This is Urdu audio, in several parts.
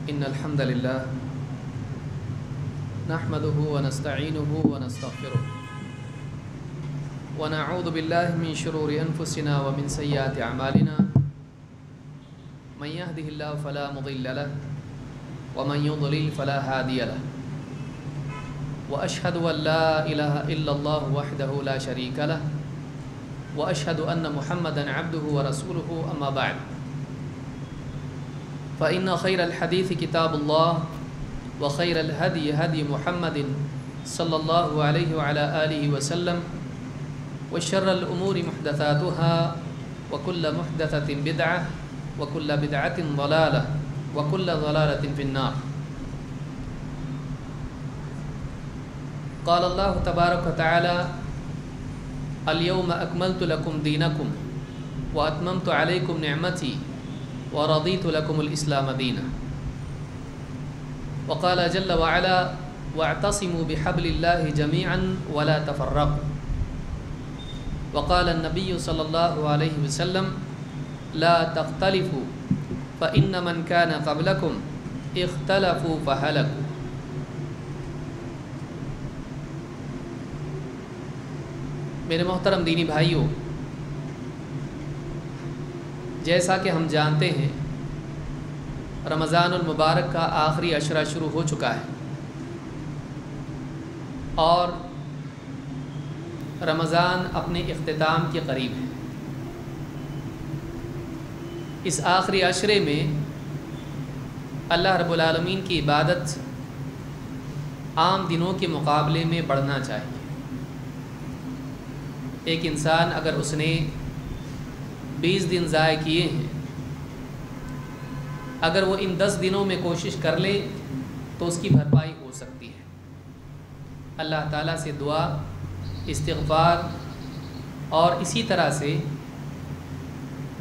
إن الحمد لله نحمده ونستعينه ونستغفره ونعوذ بالله من شرور أنفسنا ومن سيئات أعمالنا من يهده الله فلا مضل له ومن يضلل فلا هادي له وأشهد أن لا إله إلا الله وحده لا شريك له وأشهد أن محمدًا عبده ورسوله أما بعد فإن خير الحديث كتاب الله وخير الهدي هدي محمد صلى الله عليه وعلى آله وسلم وشر الأمور محدثاتها وكل محدثة بدعة وكل بدعة ضلالة وكل ضلالة في النار. قال الله تبارك وتعالى اليوم أكملت لكم دينكم وأتممت عليكم نعمتي ورضيت لكم الإسلام دينا. وقال جل وعلا واعتصموا بحبل الله جميعا ولا تفرقوا. وقال النبي صلى الله عليه وسلم لا تختلفوا فإن من كان قبلكم اختلفوا فهلكوا. میرے محترم دینی بھائیوں، جیسا کہ ہم جانتے ہیں رمضان المبارک کا آخری عشرہ شروع ہو چکا ہے اور رمضان اپنے اختتام کے قریب ہے۔ اس آخری عشرے میں اللہ رب العالمین کی عبادت عام دنوں کے مقابلے میں بڑھنا چاہیے۔ ایک انسان اگر اس نے 20 دن ضائع کیے ہیں، اگر وہ ان 10 دنوں میں کوشش کر لے تو اس کی بھرپائی ہو سکتی ہے۔ اللہ تعالیٰ سے دعا، استغفار اور اسی طرح سے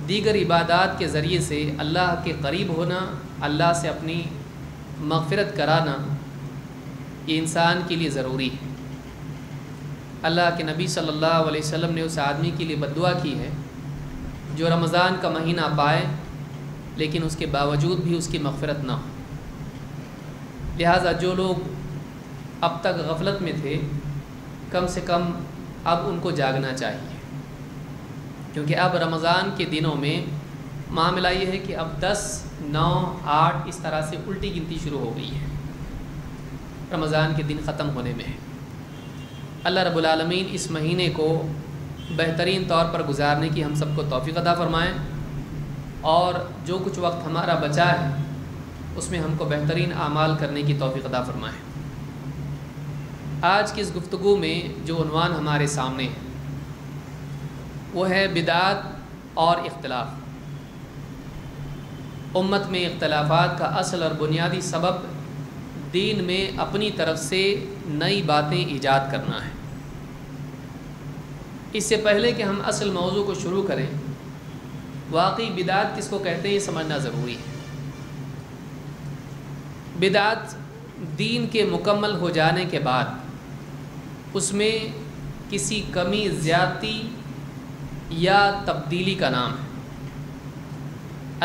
دیگر عبادات کے ذریعے سے اللہ کے قریب ہونا، اللہ سے اپنی مغفرت کرانا، یہ انسان کے لیے ضروری ہے۔ اللہ کے نبی صلی اللہ علیہ وسلم نے اس آدمی کے لیے بددعا کی ہے جو رمضان کا مہینہ پائے لیکن اس کے باوجود بھی اس کی مغفرت نہ ہو۔ لہٰذا جو لوگ اب تک غفلت میں تھے، کم سے کم اب ان کو جاگنا چاہیے، کیونکہ اب رمضان کے دنوں میں معاملہ یہ ہے کہ اب 10، 9، 8 اس طرح سے الٹی گنتی شروع ہو گئی ہے، رمضان کے دن ختم ہونے میں ہے۔ اللہ رب العالمین اس مہینے کو بہترین طور پر گزارنے کی ہم سب کو توفیق عطا فرمائیں، اور جو کچھ وقت ہمارا بچا ہے اس میں ہم کو بہترین اعمال کرنے کی توفیق عطا فرمائیں۔ آج کی اس گفتگو میں جو عنوان ہمارے سامنے ہے وہ ہے بدعات اور اختلاف۔ امت میں اختلافات کا اصل اور بنیادی سبب دین میں اپنی طرف سے نئی باتیں ایجاد کرنا ہے۔ اس سے پہلے کہ ہم اصل موضوع کو شروع کریں، واقعی بدعت کس کو کہتے ہیں یہ سمجھنا ضروری ہے۔ بدعت دین کے مکمل ہو جانے کے بعد اس میں کسی کمی، زیادتی یا تبدیلی کا نام ہے۔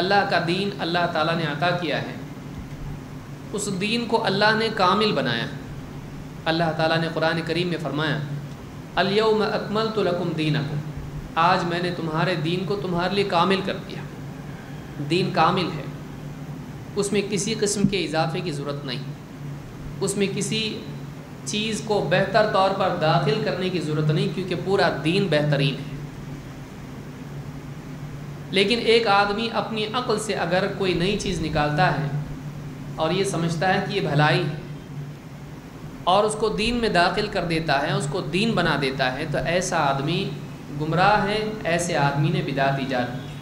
اللہ کا دین اللہ تعالیٰ نے عطا کیا ہے، اس دین کو اللہ نے کامل بنایا۔ اللہ تعالیٰ نے قرآن کریم میں فرمایا الیوم اکملت لکم دینکم، آج میں نے تمہارے دین کو تمہارے لیے کامل کر دیا۔ دین کامل ہے، اس میں کسی قسم کے اضافے کی ضرورت نہیں، اس میں کسی چیز کو بہتر طور پر داخل کرنے کی ضرورت نہیں، کیونکہ پورا دین بہترین ہے۔ لیکن ایک آدمی اپنی عقل سے اگر کوئی نئی چیز نکالتا ہے اور یہ سمجھتا ہے کہ یہ بھلائی ہے اور اس کو دین میں داخل کر دیتا ہے، اس کو دین بنا دیتا ہے، تو ایسا آدمی گمراہ ہے، ایسے آدمی نے بدعت ایجاد کی۔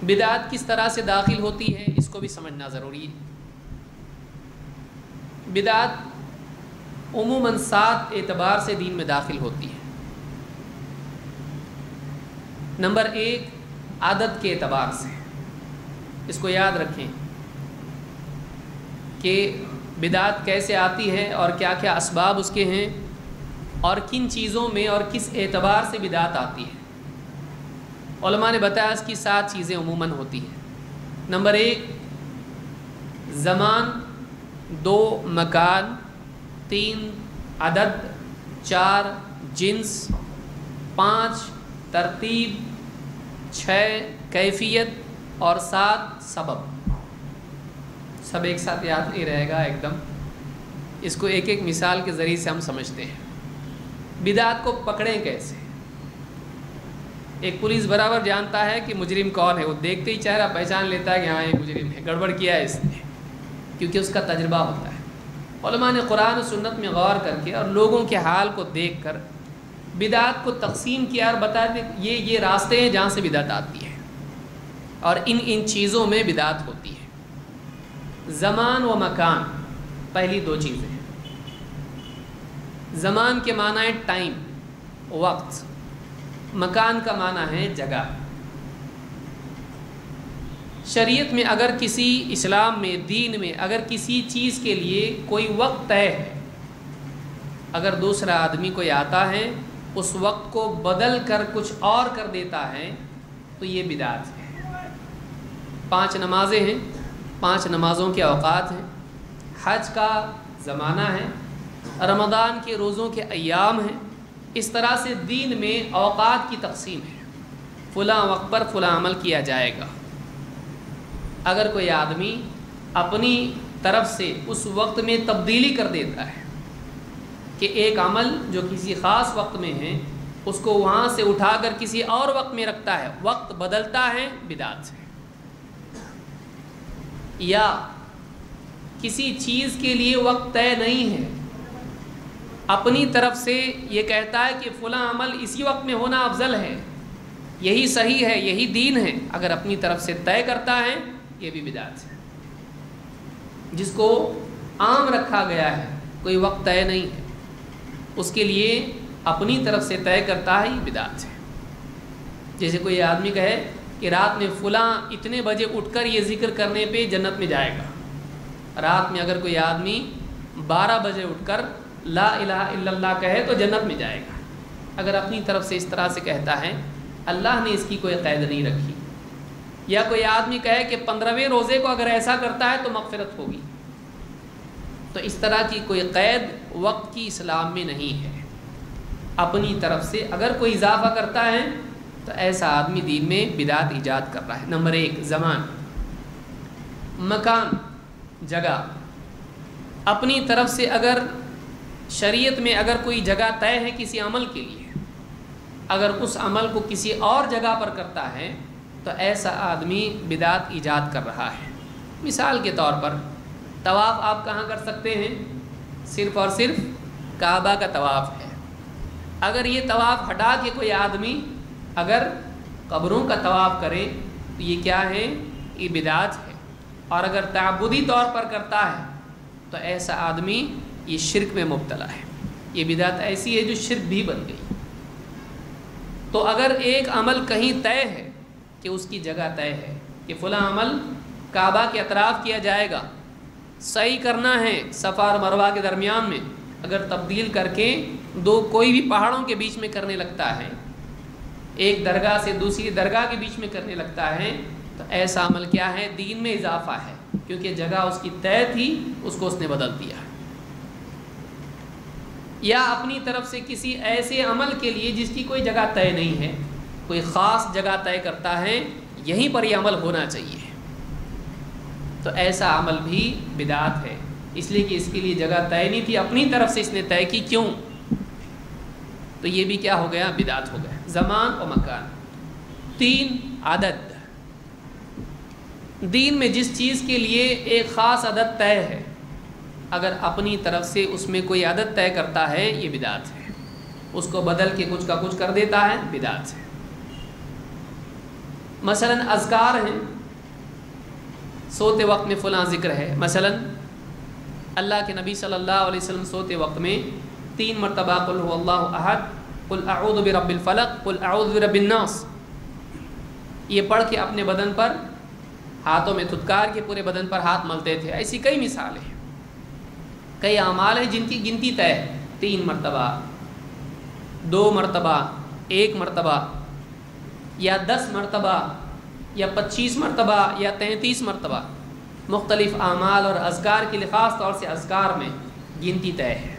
بدعت کس طرح سے داخل ہوتی ہے اس کو بھی سمجھنا ضروری ہے۔ بدعت عموماً 7 اعتبار سے دین میں داخل ہوتی ہے۔ نمبر 1 عادت کے اعتبار سے، اس کو یاد رکھیں کہ بدعت کیسے آتی ہے اور کیا کیا اسباب اس کے ہیں اور کن چیزوں میں اور کس اعتبار سے بدعت آتی ہے۔ علماء نے بتایا اس کی 7 چیزیں عموماً ہوتی ہیں۔ نمبر 1 زمان، 2 مکان، 3 عدد، 4 جنس، 5 ترتیب، 6 کیفیت اور 7 سبب۔ سب ایک ساتھ یاد نہیں رہے گا ایک دم، اس کو ایک ایک مثال کے ذریعے سے ہم سمجھتے ہیں۔ بدعت کو پکڑیں کیسے؟ ایک پولیس برابر جانتا ہے کہ مجرم کون ہے، وہ دیکھتے ہی چہرہ پہچان لیتا ہے کہ ہاں یہ مجرم ہے، گڑبڑ کیا ہے اس نے، کیونکہ اس کا تجربہ ہوتا ہے۔ علماء نے قرآن و سنت میں غور کر کے اور لوگوں کے حال کو دیکھ کر بدعت کو تقسیم کیا اور بتا دیں یہ راستے ہیں جہاں سے بدعت آتی ہے اور ان چیزوں میں بدعت ہوتی ہے۔ زمان و مکان، پہلی 2 چیزیں۔ زمان کے معنی ہے ٹائم، وقت، مکان کا معنی ہے جگہ۔ شریعت میں اگر کسی، اسلام میں، دین میں اگر کسی چیز کے لیے کوئی وقت طے ہے، اگر دوسرا آدمی کوئی آتا ہے اس وقت کو بدل کر کچھ اور کر دیتا ہے تو یہ بدعت ہے۔ 5 نمازیں ہیں، 5 نمازوں کے اوقات ہیں، حج کا زمانہ ہے، رمضان کے روزوں کے ایام ہیں۔ اس طرح سے دین میں اوقات کی تقسیم ہے، فلاں وقت پر فلاں عمل کیا جائے گا۔ اگر کوئی آدمی اپنی طرف سے اس وقت میں تبدیلی کر دیتا ہے کہ ایک عمل جو کسی خاص وقت میں ہے اس کو وہاں سے اٹھا کر کسی اور وقت میں رکھتا ہے، وقت بدلتا ہے، بدعت ہے۔ یا کسی چیز کے لیے وقت طے نہیں ہے، اپنی طرف سے یہ کہتا ہے کہ فلاں عمل اسی وقت میں ہونا افضل ہے، یہی صحیح ہے، یہی دین ہے، اگر اپنی طرف سے طے کرتا ہے یہ بھی بدعت ہے۔ جس کو عام رکھا گیا ہے، کوئی وقت طے نہیں ہے، اس کے لیے اپنی طرف سے طے کرتا ہے، یہ بدعت ہے۔ جیسے کوئی آدمی کہے کہ رات میں فلاں اتنے بجے اٹھ کر یہ ذکر کرنے پہ جنت میں جائے گا۔ رات میں اگر کوئی آدمی 12 بجے اٹھ کر لا الہ الا اللہ کہے تو جنت میں جائے گا۔ اگر اپنی طرف سے اس طرح سے کہتا ہے، اللہ نے اس کی کوئی قید نہیں رکھی۔ یا کوئی آدمی کہے کہ 15ویں روزے کو اگر ایسا کرتا ہے تو مغفرت ہوگی، تو اس طرح کی کوئی قید وقت کی اسلام میں نہیں ہے۔ اپنی طرف سے اگر کوئی اضافہ کرتا ہے تو ایسا آدمی دین میں بدعت ایجاد کر رہا ہے۔ نمبر 1 زمان، مکان، جگہ۔ اپنی طرف سے اگر شریعت میں اگر کوئی جگہ طے ہے کسی عمل کے لیے، اگر اس عمل کو کسی اور جگہ پر کرتا ہے تو ایسا آدمی بدعت ایجاد کر رہا ہے۔ مثال کے طور پر طواف آپ کہاں کر سکتے ہیں؟ صرف اور صرف کعبہ کا طواف ہے۔ اگر یہ طواف ہٹا کے کوئی آدمی اگر قبروں کا طواف کرے تو یہ کیا ہے؟ یہ بدعت ہے۔ اور اگر تعبدی طور پر کرتا ہے تو ایسا آدمی یہ شرک میں مبتلا ہے۔ یہ بدعت ایسی ہے جو شرک بھی بن گئی۔ تو اگر ایک عمل کہیں طے ہے کہ اس کی جگہ طے ہے کہ فلاں عمل کعبہ کے اطراف کیا جائے گا، سعی کرنا ہے صفا اور مروہ کے درمیان میں، اگر تبدیل کر کے کوئی بھی پہاڑوں کے بیچ میں کرنے لگتا ہے، ایک درگاہ سے دوسری درگاہ کے بیچ میں کرنے لگتا ہے، تو ایسا عمل کیا ہے؟ دین میں اضافہ ہے، کیونکہ جگہ اس کی طے تھی، اس کو اس نے بدل دیا۔ یا اپنی طرف سے کسی ایسے عمل کے لیے جس کی کوئی جگہ طے نہیں ہے، کوئی خاص جگہ طے کرتا ہے، یہیں پر یہ عمل ہونا چاہیے، تو ایسا عمل بھی بدعت ہے، اس لیے کہ اس کے لیے جگہ طے نہیں تھی، اپنی طرف سے اس نے طے کی، کیوں؟ تو یہ بھی کیا ہو گیا؟ بدعت ہو گیا۔ زمان و مکان۔ 3 عدد۔ دین میں جس چیز کے لیے ایک خاص عدد طے ہے، اگر اپنی طرف سے اس میں کوئی عدد طے کرتا ہے یہ بدعت ہے، اس کو بدل کے کچھ کا کچھ کر دیتا ہے، بدعت ہے۔ مثلا اذکار ہیں، سوتے وقت میں فلاں ذکر ہے، مثلا اللہ کے نبی صلی اللہ علیہ وسلم سوتے وقت میں 3 مرتبہ قل هو اللہ احد، قل اعوذ برب الفلق، قل اعوذ برب الناس، یہ پڑھ کے اپنے بدن پر ہاتھوں میں تھتکار کے پورے بدن پر ہاتھ ملتے تھے۔ ایسی کئی مثالیں ہیں، کئی اعمال ہیں جن کی گنتی طے ہے، 3 مرتبہ، 2 مرتبہ، 1 مرتبہ یا 10 مرتبہ یا 25 مرتبہ یا 33 مرتبہ مختلف اعمال اور اذکار کے لیے خاص طور سے اذکار میں گنتی طے ہے۔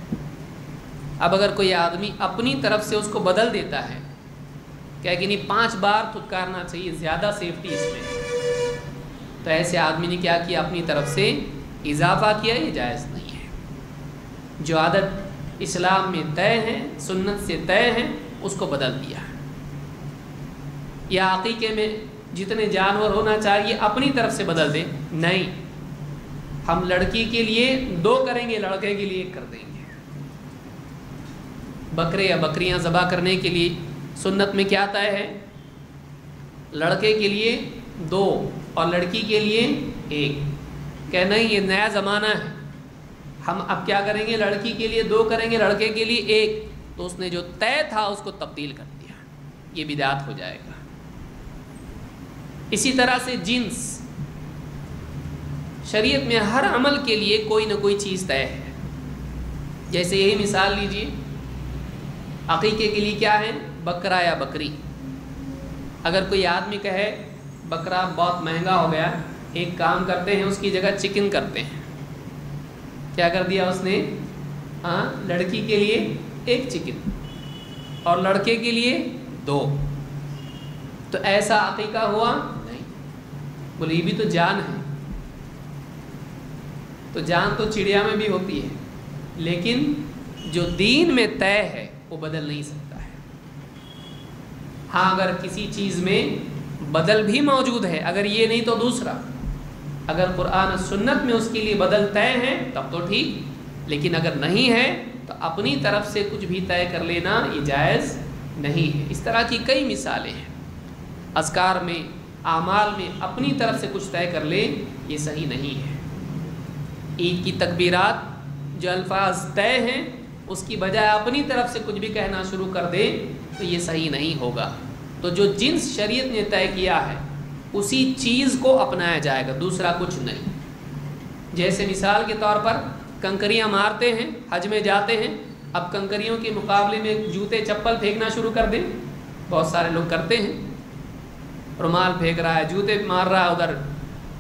اب اگر کوئی آدمی اپنی طرف سے اس کو بدل دیتا ہے کہ نہیں 5 بار تھتکارنا چاہیے، زیادہ سیفٹی اس میں، تو ایسے آدمی نے کیا کیا؟ اپنی طرف سے اضافہ کیا، یہ جائز نہیں ہے۔ جو عادت اسلام میں طے ہے، سنت سے طے ہے، اس کو بدل دیا۔ یا عقیقے میں جتنے جانور ہونا چاہیے اپنی طرف سے بدل دیں، نہیں، ہم لڑکی کے لیے 2 کریں گے، لڑکے کے لیے 1 کر دیں گے۔ بکرے یا بکریاں ذبح کرنے کے لیے سنت میں کیا طے ہے؟ لڑکے کے لیے 2 اور لڑکی کے لیے 1۔ کہ نہیں، یہ نیا زمانہ ہے، ہم اب کیا کریں گے؟ لڑکی کے لیے 2 کریں گے، لڑکے کے لیے 1۔ تو اس نے جو طے تھا اس کو تبدیل کر دیا، یہ بدعت ہو جائے گا۔ اسی طرح سے جنس، شریعت میں ہر عمل کے لیے کوئی نہ کوئی چیز طے ہے۔ جیسے یہی مثال لیجئے، عقیقے کے لیے کیا ہے؟ بکرا یا بکری۔ اگر کوئی آدمی کہے بکرا بہت مہنگا ہو گیا، ایک کام کرتے ہیں اس کی جگہ چکن کرتے ہیں، کیا کر دیا اس نے؟ لڑکی کے لیے 1 چکن اور لڑکے کے لیے 2۔ تو ایسا عقیقہ ہوا نہیں؟ بولے یہ بھی تو جان ہے۔ تو جان تو چڑیا میں بھی ہوتی ہے، لیکن جو دین میں طے ہے وہ بدل نہیں سکتا ہے۔ ہاں اگر کسی چیز میں بدل بھی موجود ہے، اگر یہ نہیں تو دوسرا، اگر قرآن و سنت میں اس کے لیے بدل طے ہے تب تو ٹھیک، لیکن اگر نہیں ہے تو اپنی طرف سے کچھ بھی طے کر لینا یہ جائز نہیں ہے۔ اس طرح کی کئی مثالیں ہیں۔ اذکار میں، اعمال میں اپنی طرف سے کچھ طے کر لے، یہ صحیح نہیں ہے۔ عید کی تکبیرات جو الفاظ طے ہیں اس کی بجائے اپنی طرف سے کچھ بھی کہنا شروع کر دے تو یہ صحیح نہیں ہوگا۔ تو جو جنس شریعت نے طے کیا ہے اسی چیز کو اپنایا جائے گا، دوسرا کچھ نہیں۔ جیسے مثال کے طور پر کنکریاں مارتے ہیں، حج میں جاتے ہیں، اب کنکریوں کے مقابلے میں جوتے چپل پھینکنا شروع کر دیں، بہت سارے لوگ کرتے ہیں، رومال پھینک رہا ہے، جوتے مار رہا ہے، ادھر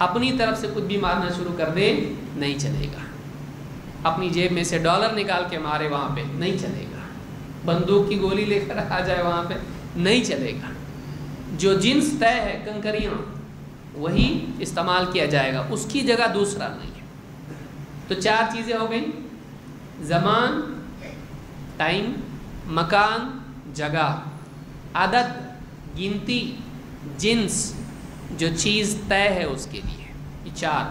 اپنی طرف سے کچھ بھی مارنا شروع کر دیں، نہیں چلے گا۔ اپنی جیب میں سے ڈالر نکال کے مارے وہاں پہ، نہیں چلے گا۔ بندوق کی گولی لے کر آ جائے وہاں پہ، نہیں چلے گا۔ جو جنس طے ہے کنکریاں وہی استعمال کیا جائے گا، اس کی جگہ دوسرا نہیں ہے۔ تو 4 چیزیں ہو گئیں: زمان، ٹائم، مکان، جگہ، عدد، گنتی، جنس، جو چیز طے ہے اس کے لیے، یہ 4۔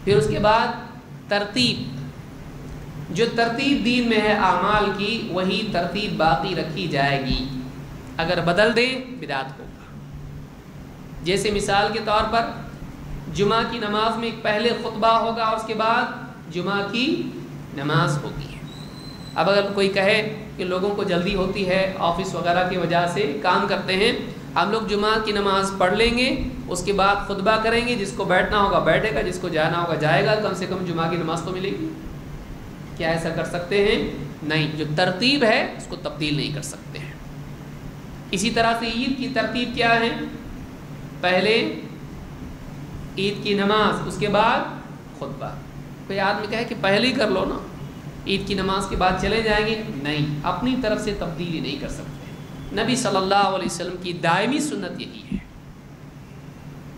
پھر اس کے بعد ترتیب، جو ترتیب دین میں ہے اعمال کی وہی ترتیب باقی رکھی جائے گی، اگر بدل دیں بدعت ہوگا۔ جیسے مثال کے طور پر جمعہ کی نماز میں پہلے خطبہ ہوگا اور اس کے بعد جمعہ کی نماز ہوگی۔ اب اگر کوئی کہے کہ لوگوں کو جلدی ہوتی ہے، آفس وغیرہ کی وجہ سے کام کرتے ہیں، ہم لوگ جمعہ کی نماز پڑھ لیں گے، اس کے بعد خطبہ کریں گے، جس کو بیٹھنا ہوگا بیٹھے گا، جس کو جانا ہوگا جائے گا، کم سے کم جمعہ کی نماز تو ملے گی۔ کیا ایسا کر سکتے ہیں؟ نہیں، جو ترتیب ہے اس کو تبدیل نہیں کر سکتے ہیں۔ اسی طرح سے عید کی ترتیب کیا ہے؟ پہلے عید کی نماز، اس کے بعد خطبہ۔ کوئی آدمی کہے کہ پہلے ہی کر لو نا، عید کی نماز کے بعد چلے جائیں گے، نہیں، اپنی طرف سے تبدیلی نہیں کر سکتے۔ نبی صلی اللہ علیہ وسلم کی دائمی سنت یہی ہے۔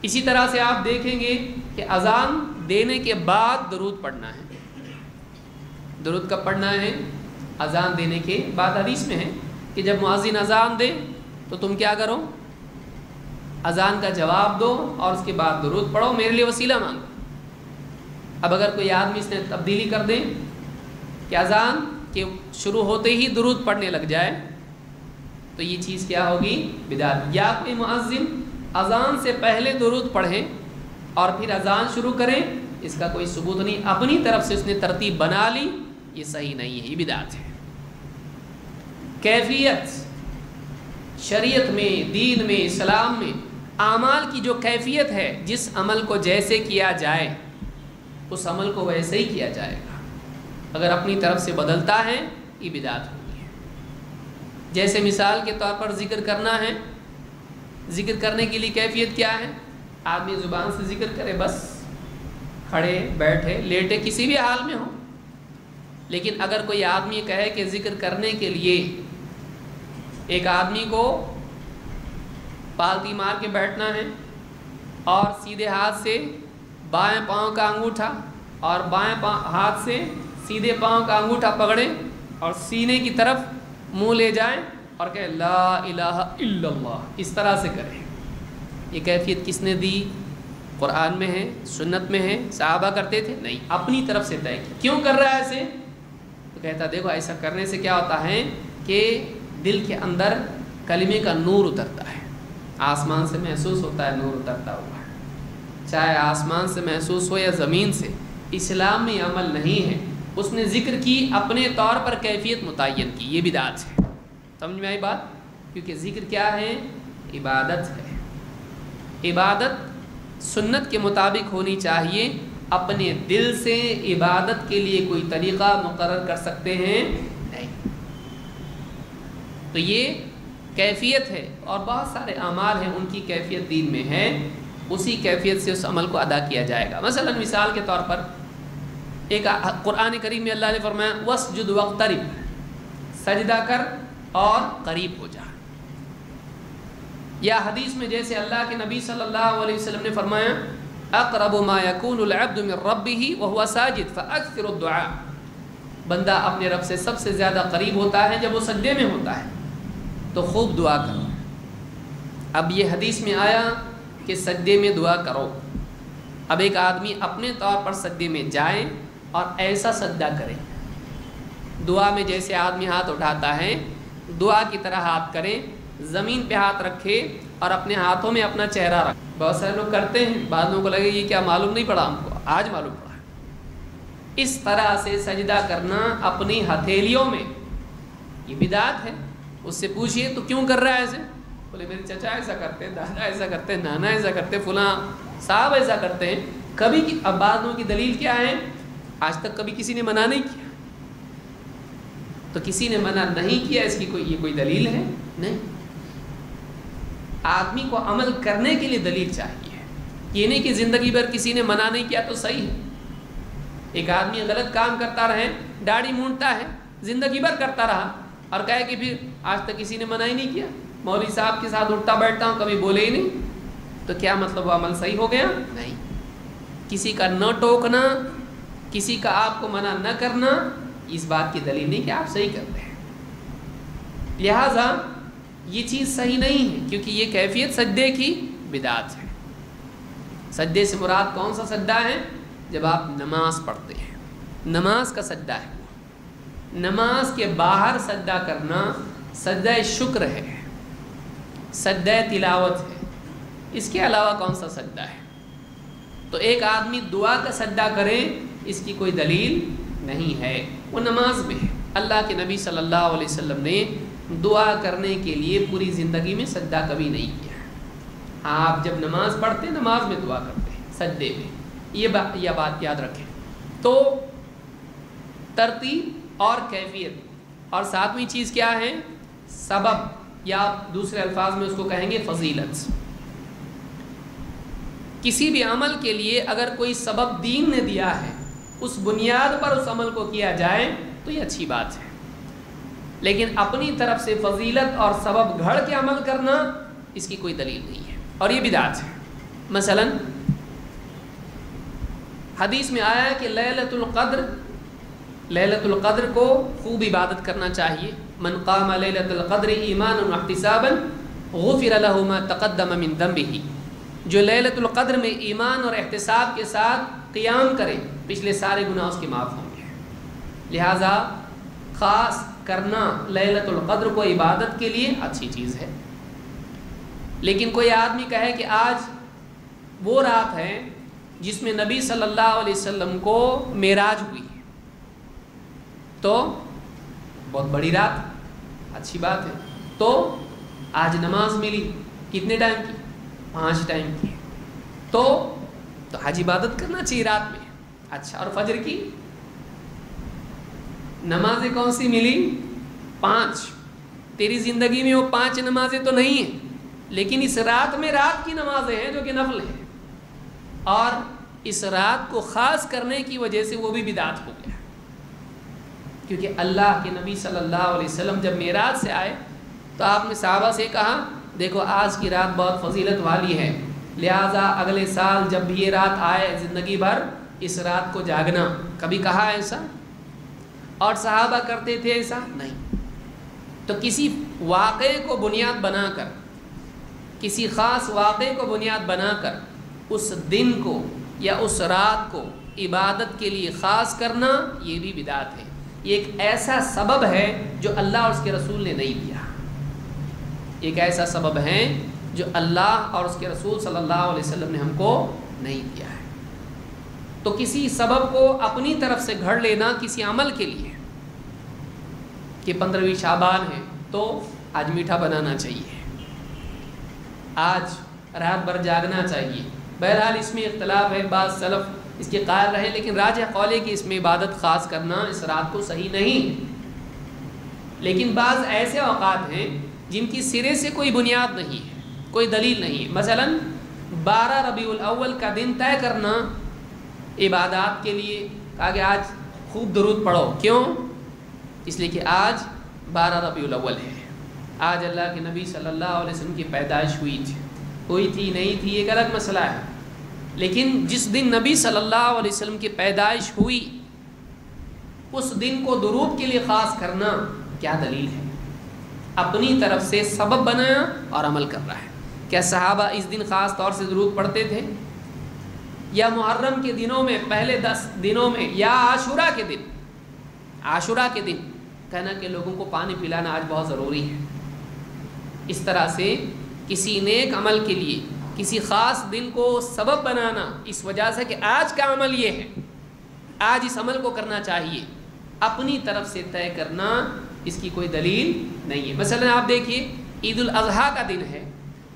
اسی طرح سے آپ دیکھیں گے کہ اذان دینے کے بعد درود پڑھنا ہے۔ درود کب پڑھنا ہے؟ اذان دینے کے بعد۔ حدیث میں ہے کہ جب مؤذن اذان دے تو تم کیا کرو؟ اذان کا جواب دو اور اس کے بعد درود پڑھو، میرے لیے وسیلہ مانگو۔ اب اگر کوئی آدمی اس نے تبدیلی کر دے کہ اذان کے شروع ہوتے ہی درود پڑھنے لگ جائے تو یہ چیز کیا ہوگی؟ بدعت۔ یا کوئی مؤذن اذان سے پہلے درود پڑھیں اور پھر اذان شروع کریں، اس کا کوئی ثبوت نہیں، اپنی طرف سے اس نے ترتیب بنا لی، یہ صحیح نہیں ہے، یہ بدعت ہے۔ کیفیت، شریعت میں، دین میں، اسلام میں اعمال کی جو کیفیت ہے، جس عمل کو جیسے کیا جائے اس عمل کو ویسے ہی کیا جائے گا۔ اگر اپنی طرف سے بدلتا ہے یہ بدعت ہوگی۔ جیسے مثال کے طور پر ذکر کرنا ہے ذکر کرنے کے لیے کیفیت کیا ہے؟ آدمی زبان سے ذکر کرے، بس کھڑے بیٹھے لیٹے کسی بھی حال میں ہو. لیکن اگر کوئی آدمی کہے کہ ذکر کرنے کے لیے ایک آدمی کو پالتی مار کے بیٹھنا ہے اور سیدھے ہاتھ سے بائیں پاؤں کا انگوٹھا اور بائیں ہاتھ سے سیدھے پاؤں کا انگوٹھا پکڑے اور سینے کی طرف منہ لے جائیں اور کہے لا الہ الا اللہ، اس طرح سے کرے، یہ کیفیت کس نے دی؟ قرآن میں ہے، سنت میں ہے، صحابہ کرتے تھے؟ نہیں، اپنی طرف سے طے کی. کیوں کر رہا ہے ایسے؟ تو کہتا دیکھو ایسا کرنے سے کیا ہوتا ہے کہ دل کے اندر کلمے کا نور اترتا ہے. آسمان سے محسوس ہوتا ہے نور اترتا ہوا، چاہے آسمان سے محسوس ہو یا زمین سے. اسلام میں عمل نہیں ہے. اس نے ذکر کی، اپنے طور پر کیفیت متعین کی، یہ بدعت ہے. سمجھ میں آئی بات؟ کیونکہ ذکر کیا ہے؟ عبادت ہے. عبادت سنت کے مطابق ہونی چاہیے. اپنے دل سے عبادت کے لیے کوئی طریقہ مقرر کر سکتے ہیں؟ نہیں. تو یہ کیفیت ہے، اور بہت سارے اعمال ہیں ان کی کیفیت دین میں ہے، اسی کیفیت سے اس عمل کو ادا کیا جائے گا. مثلا مثال کے طور پر ایک قرآن کریم میں اللہ نے فرمایا وَاسْجُدْ وَاقْتَرِبْ، سجدہ کر اور قریب ہو جا. یا حدیث میں جیسے اللہ کے نبی صلی اللہ علیہ وسلم نے فرمایا اقرب ما يكون العبد من ربه وهو ساجد فاكثر الدعاء، بندہ اپنے رب سے سب سے زیادہ قریب ہوتا ہے جب وہ سجدے میں ہوتا ہے، تو خوب دعا کرو. اب یہ حدیث میں آیا کہ سجدے میں دعا کرو. اب ایک آدمی اپنے طور پر سجدے میں جائے اور ایسا سجدہ کرے، دعا میں جیسے آدمی ہاتھ اٹھاتا ہے دعا کی طرح ہاتھ کرے، زمین پہ ہاتھ رکھے اور اپنے ہاتھوں میں اپنا چہرہ رکھے. بہت سارے لوگ کرتے ہیں، بعض لوگوں کو لگے یہ کیا معلوم نہیں پڑا ہم کو، آج معلوم پڑا. اس طرح سے سجدہ کرنا اپنی ہتھیلیوں میں، یہ بدعت ہے. اس سے پوچھئے تو کیوں کر رہا ہے ایسے؟ بولے میرے چچا ایسا کرتے ہیں، دادا ایسا کرتے ہیں، نانا ایسا کرتے ہیں، فلاں صاحب ایسا کرتے ہیں. کبھی اب بعض لوگوں کی دلیل کیا ہے؟ آج تک کبھی کسی نے منع نہیں کیا. تو کسی نے منع نہیں کیا، اس کی یہ کوئی دلیل ہے؟ نہیں. آدمی کو عمل کرنے کے لیے دلیل چاہیے. یہ نہیں کہ زندگی بھر کسی نے منع نہیں کیا تو صحیح ہے. ایک آدمی غلط کام کرتا رہے، داڑھی مونڈتا ہے، زندگی بھر کرتا رہا اور کہے کہ پھر آج تک کسی نے منع ہی نہیں کیا، مولوی صاحب کے ساتھ اٹھتا بیٹھتا ہوں کبھی بولے ہی نہیں، تو کیا مطلب وہ عمل صحیح ہو گیا؟ نہیں. کسی کا نہ ٹوکنا، کسی کا آپ کو منع نہ کرنا اس بات کی دلیل نہیں کہ آپ صحیح کرتے ہیں. لہٰذا یہ چیز صحیح نہیں ہے، کیونکہ یہ کیفیت سجدے کی بدعت ہے. سجدے سے مراد کون سا سجدہ ہے؟ جب آپ نماز پڑھتے ہیں، نماز کا سجدہ ہے. نماز کے باہر سجدہ کرنا سجدہ شکر ہے، سجدہ تلاوت ہے. اس کے علاوہ کون سا سجدہ ہے؟ تو ایک آدمی دعا کا سجدہ کرے، اس کی کوئی دلیل نہیں ہے. وہ نماز میں ہے. اللہ کے نبی صلی اللہ علیہ وسلم نے دعا کرنے کے لیے پوری زندگی میں سجدہ کبھی نہیں کیا. آپ جب نماز پڑھتے ہیں نماز میں دعا کرتے ہیں، سجدے میں. یہ بات یاد رکھیں. تو ترتیب اور کیفیت، اور ساتویں چیز کیا ہے؟ سبب، یا دوسرے الفاظ میں اس کو کہیں گے فضیلت. کسی بھی عمل کے لیے اگر کوئی سبب دین نے دیا ہے، اس بنیاد پر اس عمل کو کیا جائے تو یہ اچھی بات ہے. لیکن اپنی طرف سے فضیلت اور سبب گھڑ کے عمل کرنا، اس کی کوئی دلیل نہیں ہے، اور یہ بدعت ہے. مثلا حدیث میں آیا کہ لیلۃ القدر کو خوب عبادت کرنا چاہیے. من قام لیلۃ القدر ایمانا واحتسابا غفر له ما تقدم من ذنبه، جو لیلۃ القدر میں ایمان اور احتساب کے ساتھ قیام کرے پچھلے سارے گناہ اس کے معاف ہوں گے. لہٰذا خاص کرنا لیلۃ القدر کو عبادت کے لیے اچھی چیز ہے. لیکن کوئی آدمی کہے کہ آج وہ رات ہے جس میں نبی صلی اللہ علیہ وسلم کو معراج ہوئی، تو بہت بڑی رات، اچھی بات ہے. تو آج نماز ملی کتنے ٹائم کی؟ 5 ٹائم کی. تو آج عبادت کرنا چاہیے رات میں. اچھا، اور فجر کی نمازیں کون سی ملی؟ 5. تیری زندگی میں وہ 5 نمازیں تو نہیں ہیں، لیکن اس رات میں رات کی نمازیں ہیں جو کہ نفل ہیں، اور اس رات کو خاص کرنے کی وجہ سے وہ بھی بدعت ہو گیا، کیونکہ اللہ کے نبی صلی اللہ علیہ وسلم جب معراج سے آئے تو آپ نے صحابہ سے کہا دیکھو آج کی رات بہت فضیلت والی ہے، لہٰذا اگلے سال جب بھی یہ رات آئے زندگی بھر اس رات کو جاگنا۔ کبھی کہا ایسا؟ اور صحابہ کرتے تھے ایسا؟ نہیں۔ تو کسی واقعے کو بنیاد بنا کر، کسی خاص واقعے کو بنیاد بنا کر اس دن کو یا اس رات کو عبادت کے لیے خاص کرنا، یہ بھی بدعت ہے۔ یہ ایک ایسا سبب ہے جو اللہ اور اس کے رسول نے نہیں دیا، ایک ایسا سبب ہے جو اللہ اور اس کے رسول صلی اللہ علیہ وسلم نے ہم کو نہیں دیا ہے۔ تو کسی سبب کو اپنی طرف سے گھڑ لینا کسی عمل کے لیے کہ 15ویں شعبان ہے تو آج میٹھا بنانا چاہیے، آج رات بھر جاگنا چاہیے، بہرحال اس میں اختلاف ہے، بعض سلف اس کے قائل رہے، لیکن راجح قول ہے کہ اس میں عبادت خاص کرنا اس رات کو صحیح نہیں ہے۔ لیکن بعض ایسے اوقات ہیں جن کی سرے سے کوئی بنیاد نہیں ہے، کوئی دلیل نہیں ہے، مثلا 12 ربیع الاول کا دن طے کرنا عبادات کے لیے، کہا کہ آج خوب درود پڑھو، کیوں؟ اس لیے کہ آج 12 ربیع الاول ہے، آج اللہ کے نبی صلی اللہ علیہ وسلم کی پیدائش ہوئی تھی نہیں تھی ایک الگ مسئلہ ہے، لیکن جس دن نبی صلی اللہ علیہ وسلم کی پیدائش ہوئی اس دن کو درود کے لیے خاص کرنا کیا دلیل ہے؟ اپنی طرف سے سبب بنایا اور عمل کر رہا ہے۔ کیا صحابہ اس دن خاص طور سے درود پڑھتے تھے؟ یا محرم کے دنوں میں پہلے 10 دنوں میں، یا عاشورہ کے دن کہنا کہ لوگوں کو پانی پلانا آج بہت ضروری ہے؟ اس طرح سے کسی نیک عمل کے لیے کسی خاص دن کو سبب بنانا اس وجہ سے کہ آج کا عمل یہ ہے، آج اس عمل کو کرنا چاہیے، اپنی طرف سے طے کرنا اس کی کوئی دلیل نہیں ہے۔ مثلا آپ دیکھیے عید الاضحیٰ کا دن ہے،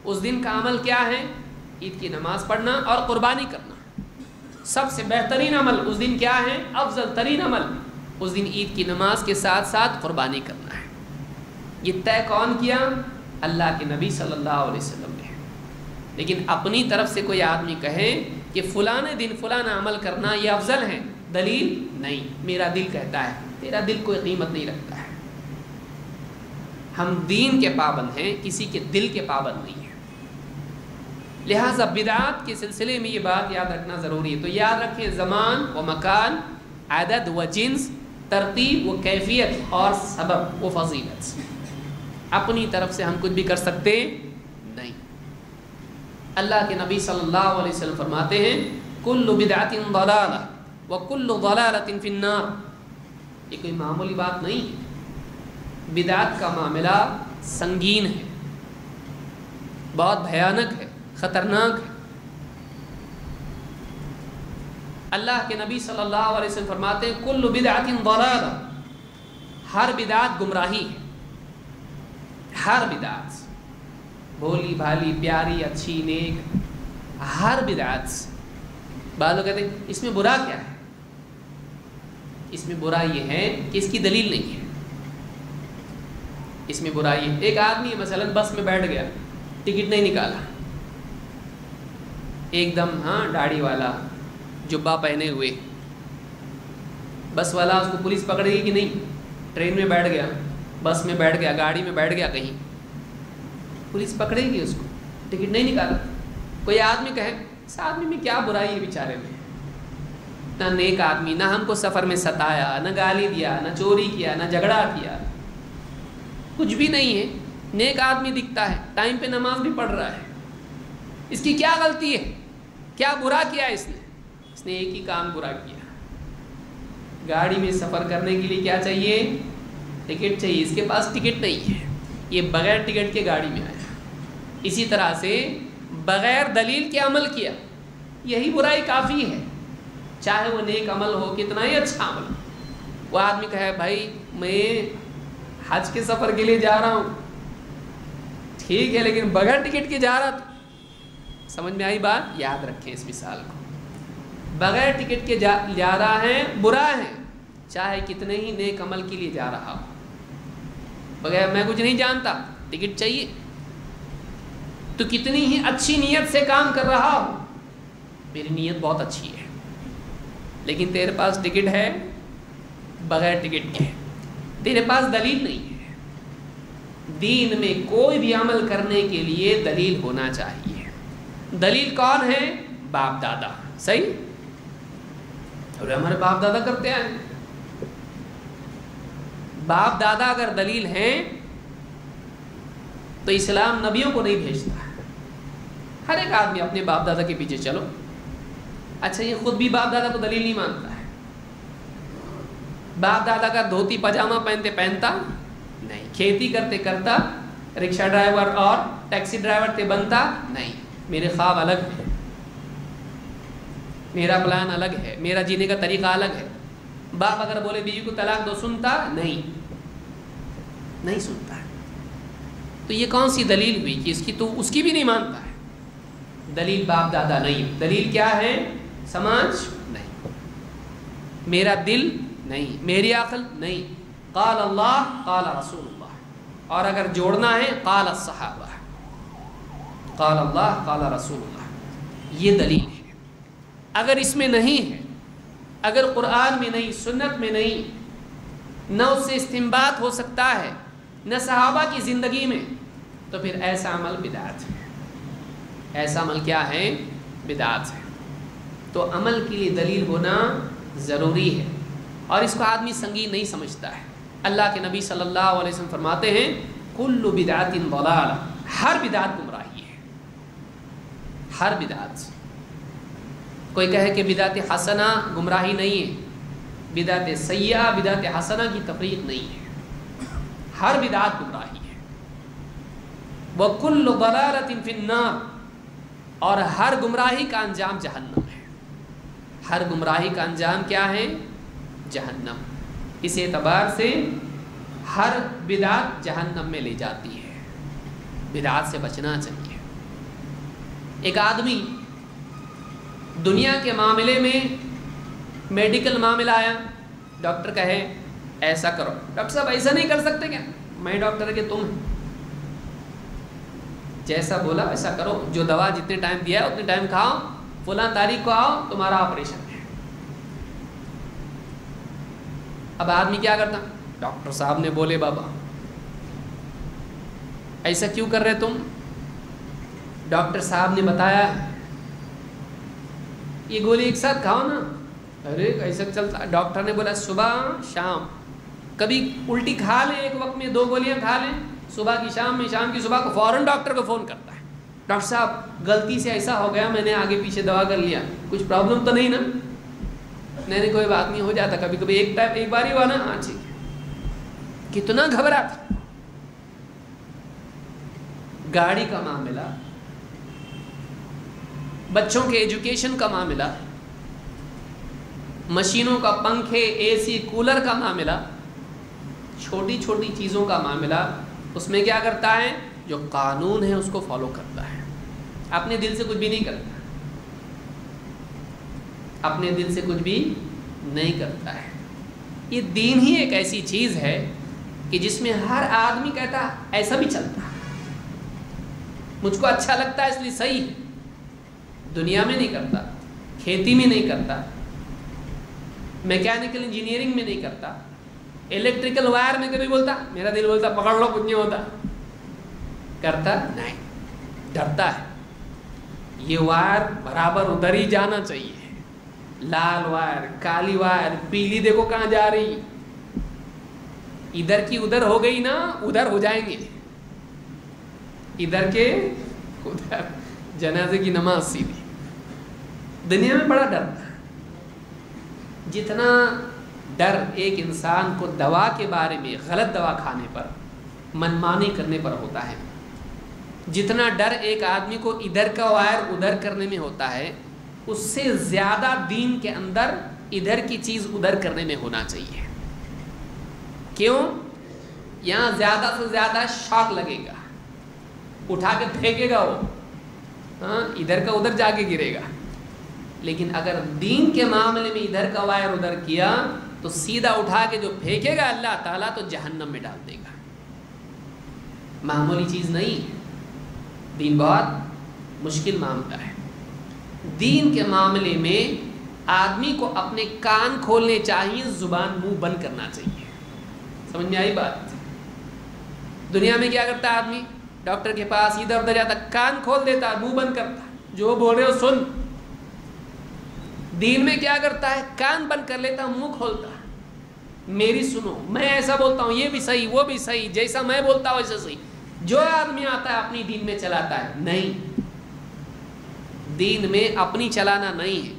اس دن کا عمل کیا ہے؟ عید کی نماز پڑھنا اور قربانی کرنا۔ سب سے بہترین عمل اس دن کیا ہے؟ افضل ترین عمل اس دن عید کی نماز کے ساتھ ساتھ قربانی کرنا ہے۔ یہ طے کون کیا؟ اللہ کے نبی صلی اللہ علیہ وسلم نے۔ لیکن اپنی طرف سے کوئی آدمی کہے کہ فلاں دن فلاں عمل کرنا یہ افضل ہے، دلیل نہیں، میرا دل کہتا ہے، تیرا دل کوئی قیمت نہیں رکھتا ہے۔ ہم دین کے پابند ہیں، کسی کے دل کے پابند نہیں ہیں۔ لہٰذا بدعات کے سلسلے میں یہ بات یاد رکھنا ضروری ہے۔ تو یاد رکھیں زمان و مکان، عدد و جنس، ترتیب و کیفیت اور سبب و فضیلت، اپنی طرف سے ہم کچھ بھی کر سکتے نہیں۔ اللہ کے نبی صلی اللہ علیہ وسلم فرماتے ہیں کل بدعۃ ضلالہ وکل ضلالۃ فی النار۔ یہ کوئی معمولی بات نہیں ہے، بدعت کا معاملہ سنگین ہے، بہت بھیانک ہے، خطرناک ہے۔ اللہ کے نبی صلی اللہ علیہ وسلم فرماتے ہیں کل بدعۃ ضلالہ، ہر بدعت گمراہی ہے، ہر بدعت بھولی بھالی پیاری اچھی نیک، ہر بدعت۔ بعض لوگ کہتے ہیں اس میں برا کیا ہے؟ اس میں برا یہ ہے کہ اس کی دلیل نہیں ہے، اس میں برائی ہے۔ ایک آدمی مثلا بس میں بیٹھ گیا، ٹکٹ نہیں نکالا، ایک دم داڑھی والا جبہ پہنے ہوئے، بس والا اس کو پولیس پکڑے گی کہ نہیں؟ ٹرین میں بیٹھ گیا، بس میں بیٹھ گیا، گاڑی میں بیٹھ گیا، کہیں پولیس پکڑے گی اس کو، ٹکٹ نہیں نکالا۔ کوئی آدمی کہے اس آدمی میں کیا برائی ہے بیچارے میں، نہ نیک آدمی، نہ ہم کو سفر میں ستایا، نہ گالی دیا، نہ چوری کیا، نہ جھگڑا کیا، کچھ بھی نہیں ہے، نیک آدمی دکھتا ہے، ٹائم پہ نماز بھی پڑھ رہا ہے، اس کی کیا غلطی ہے؟ کیا برا کیا اس نے ایک ہی کام برا کیا۔ گاڑی میں سفر کرنے کے لیے کیا چاہیے؟ ٹکٹ چاہیے، اس کے پاس ٹکٹ نہیں ہے، یہ بغیر ٹکٹ کے گاڑی میں آیا۔ اسی طرح سے بغیر دلیل کے عمل کیا، یہی برائی کافی ہے، چاہے وہ نیک عمل ہو، کتنا ہی اچھا عمل ہو۔ وہ آدمی کہے بھائی میں حج کے سفر کے لیے جا رہا ہوں، ٹھیک ہے، لیکن بغیر ٹکٹ کے جا رہا، تو سمجھ میں آئی بات؟ یاد رکھیں اس مثال کو، بغیر ٹکٹ کے جا رہا ہے برا ہے، چاہے کتنے ہی نیک عمل کے لیے جا رہا ہو، بغیر میں کچھ نہیں جانتا، ٹکٹ چاہیے۔ تو کتنی ہی اچھی نیت سے کام کر رہا ہو، میری نیت بہت اچھی ہے، لیکن تیرے پاس ٹکٹ ہے بغیر ٹکٹ کے، تیرے پاس دلیل نہیں ہے۔ دین میں کوئی بھی عمل کرنے کے لیے دلیل ہونا چاہیے۔ دلیل کون ہے؟ باپ دادا، صحیح؟ اور ہمارے باپ دادا کرتے ہیں، باپ دادا اگر دلیل ہیں تو اسلام نبیوں کو نہیں بھیجتا ہے۔ ہر ایک آدمی اپنے باپ دادا کے پیچھے چلو۔ اچھا، یہ خود بھی باپ دادا کو دلیل نہیں مانتا ہے، باپ دادا کا دھوتی پاجامہ پہنتا نہیں، کھیتی کرتے کرتا رکشہ ڈرائیور اور ٹیکسی ڈرائیور تے بنتا نہیں، میرے خواب الگ ہے، میرا پلان الگ ہے، میرا جینے کا طریقہ الگ ہے۔ باپ اگر بولے بیوی کو طلاق دو، سنتا نہیں سنتا ہے۔ تو یہ کون سی دلیل ہوئی کہ اس کی بھی نہیں مانتا ہے؟ دلیل باپ دادا نہیں، دلیل کیا ہے؟ سماج نہیں، میرا دل نہیں، میری عقل نہیں، قال اللہ قال رسول اللہ، اور اگر جوڑنا ہے قال الصحابہ، قال اللہ قال رسول اللہ، یہ دلیل ہے۔ اگر اس میں نہیں ہے، اگر قرآن میں نہیں، سنت میں نہیں، نہ اس سے استنباط ہو سکتا ہے، نہ صحابہ کی زندگی میں، تو پھر ایسا عمل بدعت ہے۔ ایسا عمل کیا ہے؟ بدعت ہے۔ تو عمل کے لیے دلیل ہونا ضروری ہے، اور اس کو آدمی سنگین نہیں سمجھتا ہے۔ اللہ کے نبی صلی اللہ علیہ وسلم فرماتے ہیں کل بدعت ضلالہ، ہر بدعت گمراہی ہے، ہر بدعت۔ کوئی کہے کہ بدعت حسنہ گمراہی نہیں ہے، بدعت سیئہ بدعت حسنہ کی تفریق نہیں ہے، ہر بدعت گمراہی ہے۔ وَكُلُّ ضَلَالَةٍ فِي النَّارِ، اور ہر گمراہی کا انجام جہنم ہے۔ ہر گمراہی کا انجام کیا ہے؟ جہنم۔ اس اعتبار سے ہر بدعت جہنم میں لے جاتی ہے، بدعت سے بچنا چاہیے۔ ایک آدمی دنیا کے معاملے میں، میڈیکل معاملہ آیا، ڈاکٹر کہے ایسا کرو، ڈاکٹر صاحب ایسا نہیں کر سکتے کیا؟ میں ڈاکٹر کہ تم جیسا بولا ویسا کرو، جو دوا جتنے ٹائم دیا ہے اتنے ٹائم کھاؤ، فلاں تاریخ کو آؤ، تمہارا آپریشن ہے۔ اب آدمی کیا کرتا؟ ڈاکٹر صاحب نے بولے بابا ایسا کیوں کر رہے تم؟ ڈاکٹر صاحب نے بتایا یہ گولی ایک ساتھ کھاؤ نا، ارے ایسا چلتا؟ ڈاکٹر نے بولا صبح شام، کبھی الٹی کھا لیں ایک وقت میں 2 گولیاں کھا لیں، صبح کی شام میں، شام کی صبح کو، فوراً ڈاکٹر کو فون کرتا ہے، ڈاکٹر صاحب غلطی سے ایسا ہو گیا، میں نے آگے پیچھے دوا کر لیا، کچھ پرابلم تو نہیں نا؟ نہیں کوئی بات نہیں، ہو جاتا کبھی کبھی، ایک بار ہی ہوا نا، ہاں ٹھیک ہے۔ کتنا گھبراتا۔ گاڑی کا معاملہ، بچوں کے ایجوکیشن کا معاملہ، مشینوں کا، پنکھے، اے سی، کولر کا معاملہ، چھوٹی چھوٹی چیزوں کا معاملہ، اس میں کیا کرتا ہے؟ جو قانون ہے اس کو فالو کرتا ہے، اپنے دل سے کچھ بھی نہیں کرتا، اپنے دل سے کچھ بھی نہیں کرتا ہے۔ یہ دین ہی ایک ایسی چیز ہے کہ جس میں ہر آدمی کہتا ایسا بھی چلتا، مجھ کو اچھا لگتا ہے اس لیے صحیح ہے۔ دنیا میں نہیں کرتا، کھیتی میں نہیں کرتا، میکینیکل انجینئرنگ میں نہیں کرتا، الیکٹریکل وائر میں کبھی بولتا میرا دل بولتا پکڑ لو کچھ نہیں ہوتا، کرتا نہیں، ڈرتا ہے۔ یہ وائر برابر ادھر ہی جانا چاہیے، لال وائر، کالی وائر، پیلی دیکھو کہاں جا رہی، ادھر کی ادھر ہو گئی نا، ادھر ہو جائیں گے، ادھر کے ادھر، جنازے کی نماز سیدھی۔ دنیا میں بڑا ڈر تھا، جتنا ڈر ایک انسان کو دوا کے بارے میں، غلط دوا کھانے پر، منمانی کرنے پر ہوتا ہے، جتنا ڈر ایک آدمی کو ادھر کا وائر ادھر کرنے میں ہوتا ہے، اس سے زیادہ دین کے اندر ادھر کی چیز ادھر کرنے میں ہونا چاہیے۔ کیوں؟ یہاں زیادہ سے زیادہ شاک لگے گا، اٹھا کے پھینکے گا وہ، ہاں ادھر کا ادھر جا کے گرے گا۔ لیکن اگر دین کے معاملے میں ادھر کا وائر ادھر کیا تو سیدھا اٹھا کے جو پھینکے گا اللہ تعالیٰ تو جہنم میں ڈال دے گا، معمولی چیز نہیں ہے۔ دین بہت مشکل معاملہ ہے۔ دین کے معاملے میں آدمی کو اپنے کان کھولنے چاہیے، زبان منہ بند کرنا چاہیے۔ سمجھ میں آئی بات؟ دنیا میں کیا کرتا ہے آدمی؟ ڈاکٹر کے پاس ادھر ادھر جاتا، کان کھول دیتا ہے، منہ بند کرتا ہے، جو بول رہے ہو سن۔ دین میں کیا کرتا ہے؟ کان بند کر لیتا، منہ کھولتا ہے، میری سنو، میں ایسا بولتا ہوں، یہ بھی صحیح وہ بھی صحیح، جیسا میں بولتا ہوں ویسا صحیح۔ جو آدمی آتا ہے اپنی دین میں چلاتا ہے، نہیں، دین میں اپنی چلانا نہیں ہے۔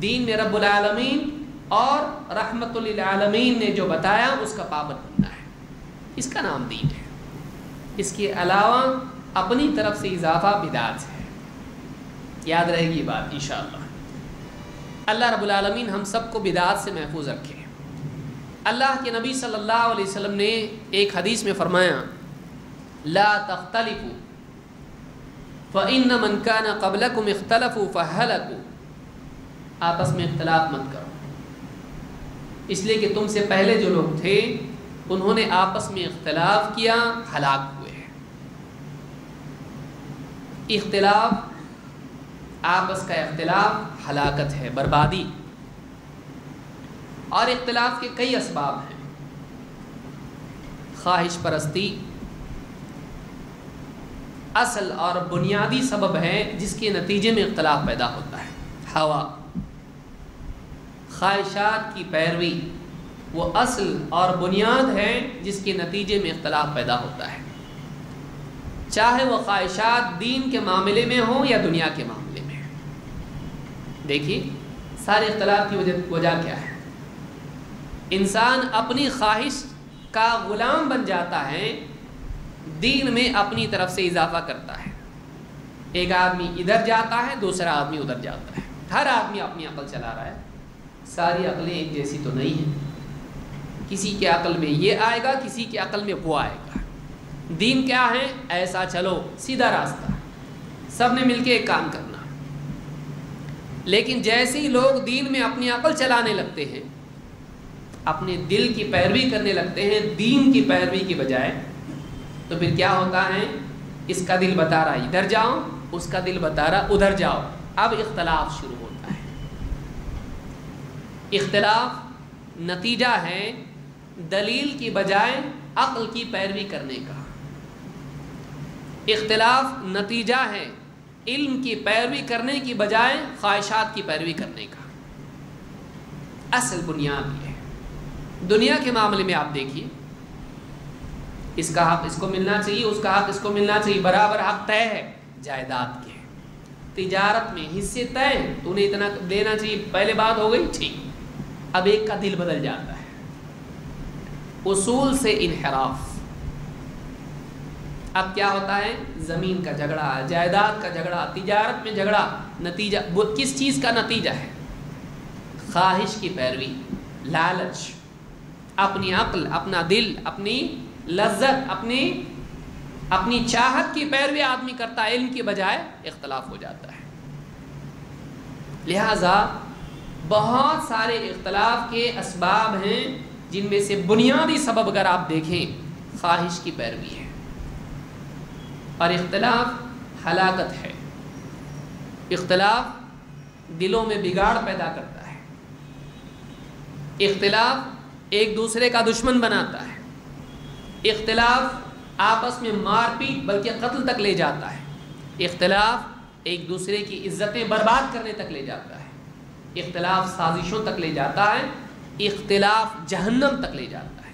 دین میں رب العالمین اور رحمت للعالمین نے جو بتایا اس کا پابند بننا ہے، اس کا نام دین ہے۔ اس کے علاوہ اپنی طرف سے اضافہ بدعت ہے۔ یاد رہے گی بات انشاءاللہ۔ اللہ رب العالمین ہم سب کو بدعت سے محفوظ رکھے۔ اللہ کے نبی صلی اللہ علیہ وسلم نے ایک حدیث میں فرمایا، لا تختلفوا فإن من كان قبلكم اختلفوا فهلكوا، آپس میں اختلاف مت کرو، اس لیے کہ تم سے پہلے جو لوگ تھے انہوں نے آپس میں اختلاف کیا، ہلاک ہوئے ہیں۔ اختلاف، آپس کا اختلاف ہلاکت ہے، بربادی۔ اور اختلاف کے کئی اسباب ہیں۔ خواہش پرستی اصل اور بنیادی سبب ہے جس کے نتیجے میں اختلاف پیدا ہوتا ہے۔ ہوا، خواہشات کی پیروی، وہ اصل اور بنیاد ہے جس کے نتیجے میں اختلاف پیدا ہوتا ہے، چاہے وہ خواہشات دین کے معاملے میں ہوں یا دنیا کے معاملے میں۔ دیکھیے سارے اختلاف کی وجہ کیا ہے؟ انسان اپنی خواہش کا غلام بن جاتا ہے، دین میں اپنی طرف سے اضافہ کرتا ہے۔ ایک آدمی ادھر جاتا ہے، دوسرا آدمی ادھر جاتا ہے، ہر آدمی اپنی عقل چلا رہا ہے۔ ساری عقلیں ایک جیسی تو نہیں ہیں، کسی کے عقل میں یہ آئے گا، کسی کے عقل میں وہ آئے گا۔ دین کیا ہے؟ ایسا چلو، سیدھا راستہ، سب نے مل کے ایک کام کرنا۔ لیکن جیسے ہی لوگ دین میں اپنی عقل چلانے لگتے ہیں، اپنے دل کی پیروی کرنے لگتے ہیں دین کی پیروی کی بجائے، تو پھر کیا ہوتا ہے؟ اس کا دل بتا رہا ادھر جاؤ، اس کا دل بتا رہا ادھر جاؤ، اب اختلاف شروع ہوتا ہے۔ اختلاف نتیجہ ہے دلیل کی بجائے عقل کی پیروی کرنے کا۔ اختلاف نتیجہ ہے علم کی پیروی کرنے کی بجائے خواہشات کی پیروی کرنے کا۔ اصل بنیاد یہ ہے۔ دنیا کے معاملے میں آپ دیکھیے، اس کا حق اس کو ملنا چاہیے، اس کا حق اس کو ملنا چاہیے، برابر حق طے ہے جائیداد کے۔ تجارت میں حصے طے ہیں، تو انہیں اتنا دینا چاہیے، پہلے بات ہو گئی ٹھیک۔ اب ایک کا دل بدل جاتا ہے، اصول سے انحراف۔ اب کیا ہوتا ہے؟ زمین کا جھگڑا، جائیداد کا جھگڑا، تجارت میں جھگڑا۔ نتیجہ وہ کس چیز کا نتیجہ ہے؟ خواہش کی پیروی، لالچ، اپنی عقل، اپنا دل، اپنی لذت، اپنی چاہت کی پیروی آدمی کرتا ہے، علم کی بجائے اختلاف ہو جاتا ہے۔ لہذا بہت سارے اختلاف کے اسباب ہیں، جن میں سے بنیادی سبب اگر آپ دیکھیں خواہش کی پیروی ہے، اور اختلاف ہلاکت ہے۔ اختلاف دلوں میں بگاڑ پیدا کرتا ہے، اختلاف ایک دوسرے کا دشمن بناتا ہے، اختلاف آپس میں مار پیٹ بلکہ قتل تک لے جاتا ہے، اختلاف ایک دوسرے کی عزتیں برباد کرنے تک لے جاتا ہے، اختلاف سازشوں تک لے جاتا ہے، اختلاف جہنم تک لے جاتا ہے،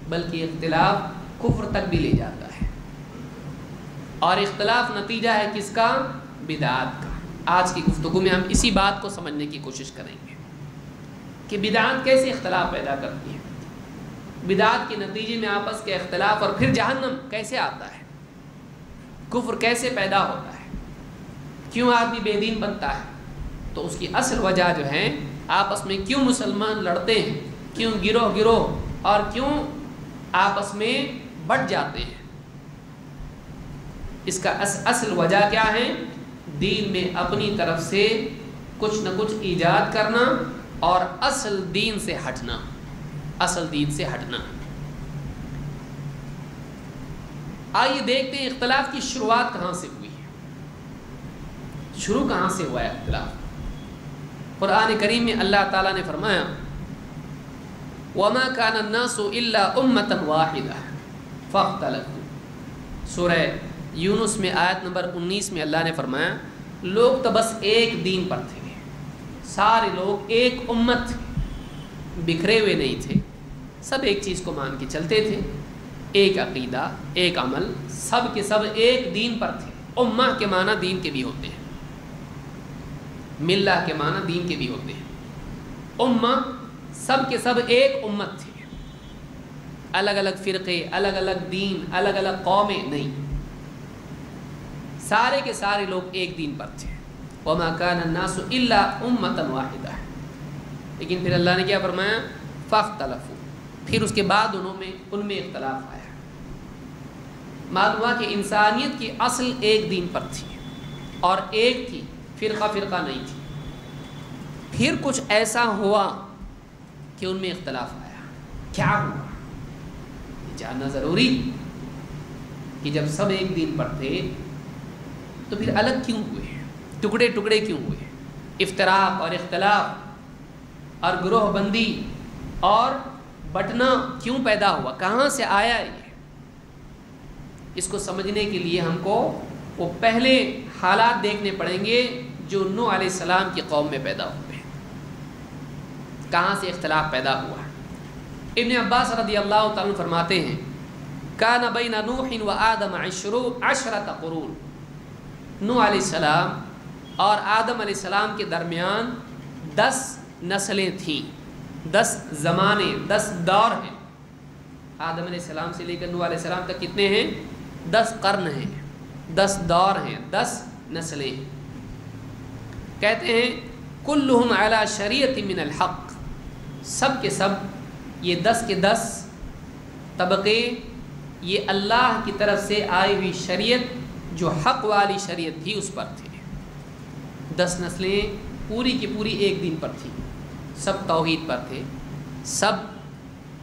بلکہ اختلاف کفر تک بھی لے جاتا ہے۔ اور اختلاف نتیجہ ہے کس کا؟ بدعات کا۔ آج کی گفتگو میں ہم اسی بات کو سمجھنے کی کوشش کریں گے کہ بدعات کیسے اختلاف پیدا کرتی ہے، بدعات کے نتیجے میں آپس کے اختلاف، اور پھر جہنم کیسے آتا ہے، کفر کیسے پیدا ہوتا ہے، کیوں آدمی بے دین بنتا ہے۔ تو اس کی اصل وجہ جو ہے آپس میں کیوں مسلمان لڑتے ہیں، کیوں گروہ اور کیوں آپس میں بٹ جاتے ہیں، اس کا اصل وجہ کیا ہے؟ دین میں اپنی طرف سے کچھ نہ کچھ ایجاد کرنا اور اصل دین سے ہٹنا، اصل دین سے ہٹنا۔ آئیے دیکھتے ہیں اختلاف کی شروعات کہاں سے ہوئی ہے، شروع کہاں سے ہوا ہے اختلاف۔ قرآن کریم میں اللہ تعالیٰ نے فرمایا وَمَا كَانَ النَّاسُ إِلَّا أُمَّةً وَاحِدَةً فَاخْتَلَفُوا۔ سورہ یونس میں آیت نمبر 19 میں اللہ نے فرمایا لوگ تو بس ایک دین پر تھے، سارے لوگ ایک امت تھے، بکھرے ہوئے نہیں تھے، سب ایک چیز کو مان کے چلتے تھے، ایک عقیدہ، ایک عمل، سب کے سب ایک دین پر تھے۔ امہ کے معنی دین کے بھی ہوتے ہیں، ملہ کے معنی دین کے بھی ہوتے ہیں۔ امہ سب کے سب ایک امت تھے، الگ الگ فرقے، الگ الگ دین، الگ الگ قومیں نہیں، سارے کے سارے لوگ ایک دین پر تھے۔ وَمَا كَانَ النَّاسُ إِلَّا أُمَّةً وَاحِدَةً، لیکن پھر اللہ نے کیا فرمایا فَاخْتَلَفُوا، پھر اس کے بعد ان میں اختلاف آیا۔ معلوم ہوا کہ انسانیت کی اصل ایک دین پر تھی اور ایک تھی، فرقہ فرقہ نہیں تھی۔ پھر کچھ ایسا ہوا کہ ان میں اختلاف آیا۔ کیا ہوا یہ جاننا ضروری کہ جب سب ایک دین پر تھے تو پھر الگ کیوں ہوئے، ٹکڑے ٹکڑے کیوں ہوئے، افتراق اور اختلاف اور گروہ بندی اور بٹنا کیوں پیدا ہوا، کہاں سے آیا یہ؟ اس کو سمجھنے کے لیے ہم کو وہ پہلے حالات دیکھنے پڑیں گے جو نوح علیہ السلام کی قوم میں پیدا ہوئے، کہاں سے اختلاف پیدا ہوا۔ ابن عباس رضی اللہ تعالیٰ فرماتے ہیں کان بین نوح و آدم 10 قرون، نوح علیہ السلام اور آدم علیہ السلام کے درمیان 10 نسلیں تھیں، 10 زمانے، 10 دور ہیں۔ آدم علیہ السلام سے لے کر نوح علیہ السلام تک کتنے ہیں؟ 10 قرن ہیں، 10 دور ہیں، 10 نسلیں۔ کہتے ہیں کلہم علی شریعت من الحق، سب کے سب یہ 10 کے 10 طبقے یہ اللہ کی طرف سے آئی ہوئی شریعت جو حق والی شریعت تھی اس پر تھے۔ 10 نسلیں پوری کی پوری ایک دین پر تھیں، سب توحید پر تھے، سب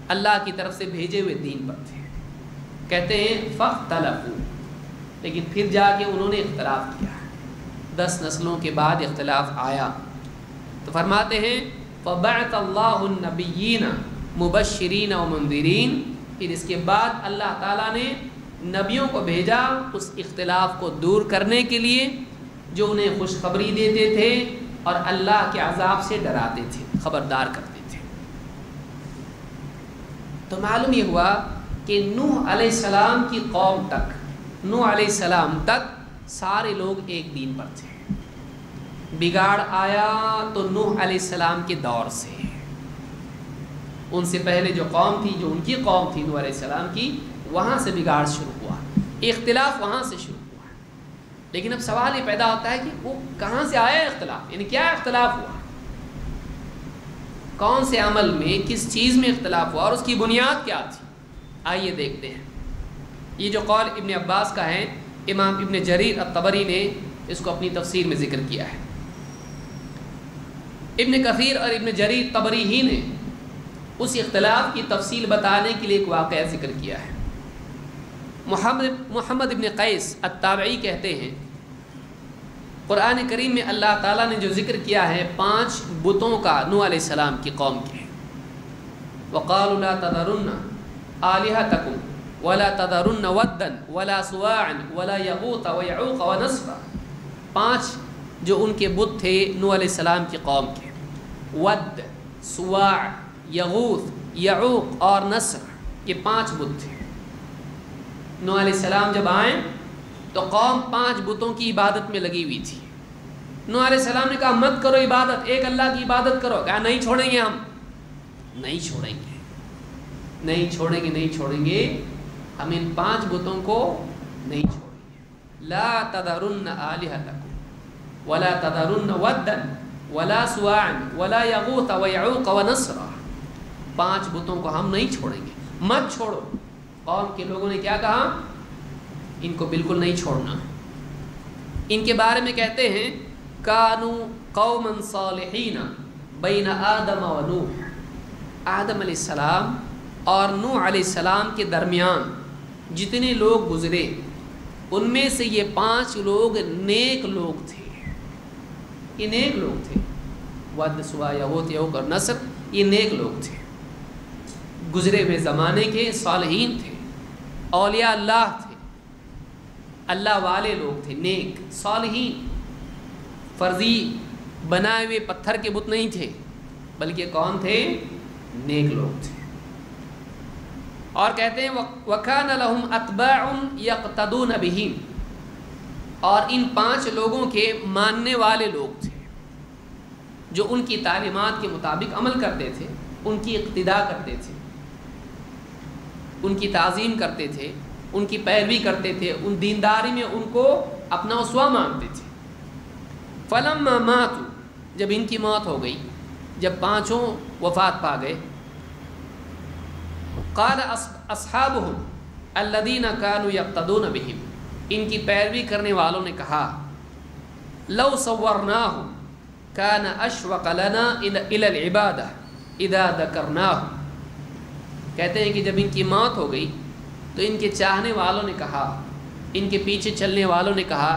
اللہ کی طرف سے بھیجے ہوئے دین پر تھے۔ کہتے ہیں فاختلفوا، لیکن پھر جا کے انہوں نے اختلاف کیا، 10 نسلوں کے بعد اختلاف آیا تو فرماتے ہیں فَبَعْثَ اللَّهُ النَّبِيِّينَ مُبَشِّرِينَ وَمُنذِرِينَ، پھر اس کے بعد اللہ تعالیٰ نے نبیوں کو بھیجا اس اختلاف کو دور کرنے کے لیے جو انہیں خوشخبری دیتے تھے اور اللہ کے عذاب سے ڈراتے تھے، خبردار کرتے تھے۔ تو معلوم یہ ہوا کہ نوح علیہ السلام کی قوم تک، نوح علیہ السلام تک سارے لوگ ایک دین پر تھے۔ بگاڑ آیا تو نوح علیہ السلام کے دور سے، ان سے پہلے جو قوم تھی، جو ان کی قوم تھی نوح علیہ السلام کی، وہاں سے بگاڑ شروع ہوا، اختلاف وہاں سے شروع ہوا۔ لیکن اب سوال یہ پیدا ہوتا ہے کہ وہ کہاں سے آیا اختلاف، یعنی کیا اختلاف ہوا، کون سے عمل میں، کس چیز میں اختلاف ہوا اور اس کی بنیاد کیا تھی؟ آئیے دیکھتے ہیں۔ یہ جو قول ابن عباس کا ہے، امام ابن جریر الطبری نے اس کو اپنی تفسیر میں ذکر کیا ہے۔ ابن کثیر اور ابن جریر طبری ہی نے اس اختلاف کی تفصیل بتانے کے لیے ایک واقعہ ذکر کیا ہے۔ محمد ابن قیس التابعی کہتے ہیں قرآن کریم میں اللہ تعالیٰ نے جو ذکر کیا ہے 5 بتوں کا نوح علیہ السلام کی قوم کے، وَقَالُوا لَا تَذَرُنَّ آلِهَتَكُمْ وَلَا تَذَرُنَّ وَدًّا وَلَا سُوَاعًا وَلَا يَغُوثَ وَيَعُوقَ وَنَسْرًا، 5 جو ان کے بت تھے نوح علیہ السلام کی قوم کے، ود، سواع، یغوث، یعوق اور نصر، یہ 5 بت تھے۔ نوح علیہ السلام جب آئیں تو قوم 5 بتوں کی عبادت میں لگی ہوئی تھی۔ نوح علیہ السلام نے کہا مت کرو عبادت، ایک اللہ کی عبادت کرو۔ کہا نہیں چھوڑیں گے، ہم نہیں چھوڑیں گے، نہیں چھوڑیں گے، نہیں چھوڑیں گے، ہم ان 5 بتوں کو نہیں چھوڑیں گے۔ لا تذرن آلہتکم ولا تذرن ودا ولا سواعا ولا یغوث ویعوق ونسرا، 5 بتوں کو ہم نہیں چھوڑیں گے، مت چھوڑو۔ قوم کے لوگوں نے کیا کہا؟ ان کو بالکل نہیں چھوڑنا۔ ان کے بارے میں کہتے ہیں کانوا قوما صالحین بین آدم و نوح، آدم علیہ السلام اور نوح علیہ السلام کے درمیان جتنے لوگ گزرے ان میں سے یہ 5 لوگ نیک لوگ تھے. یہ نیک لوگ تھے. ود، سوا، یہود، یعوق اور نصر، یہ نیک لوگ تھے، گزرے ہوئے زمانے کے صالحین تھے، اولیاء اللہ تھے، اللہ والے لوگ تھے، نیک صالحین. فرضی بنائے ہوئے پتھر کے بت نہیں تھے، بلکہ کون تھے؟ نیک لوگ تھے. اور کہتے ہیں وَكَانَ لَهُمْ أَتْبَاعٌ يَقْتَدُونَ بِهِمْ، اور ان 5 لوگوں کے ماننے والے لوگ تھے جو ان کی تعلیمات کے مطابق عمل کرتے تھے، ان کی اقتداء کرتے تھے، ان کی تعظیم کرتے تھے، ان کی پیروی کرتے تھے، ان دینداری میں ان کو اپنا اسوہ مانتے تھے. فَلَمَّا مَاتُوا، جب ان کی موت ہو گئی، جب 5 وفات پا گئے، قال اصحابهم الذين كانوا يقتدون بهم، ان کی پیروی کرنے والوں نے کہا لو صورناه كان اشوق لنا الى العباده اذا ذكرناه. کہتے ہیں کہ جب ان کی موت ہو گئی تو ان کے چاہنے والوں نے کہا، ان کے پیچھے چلنے والوں نے کہا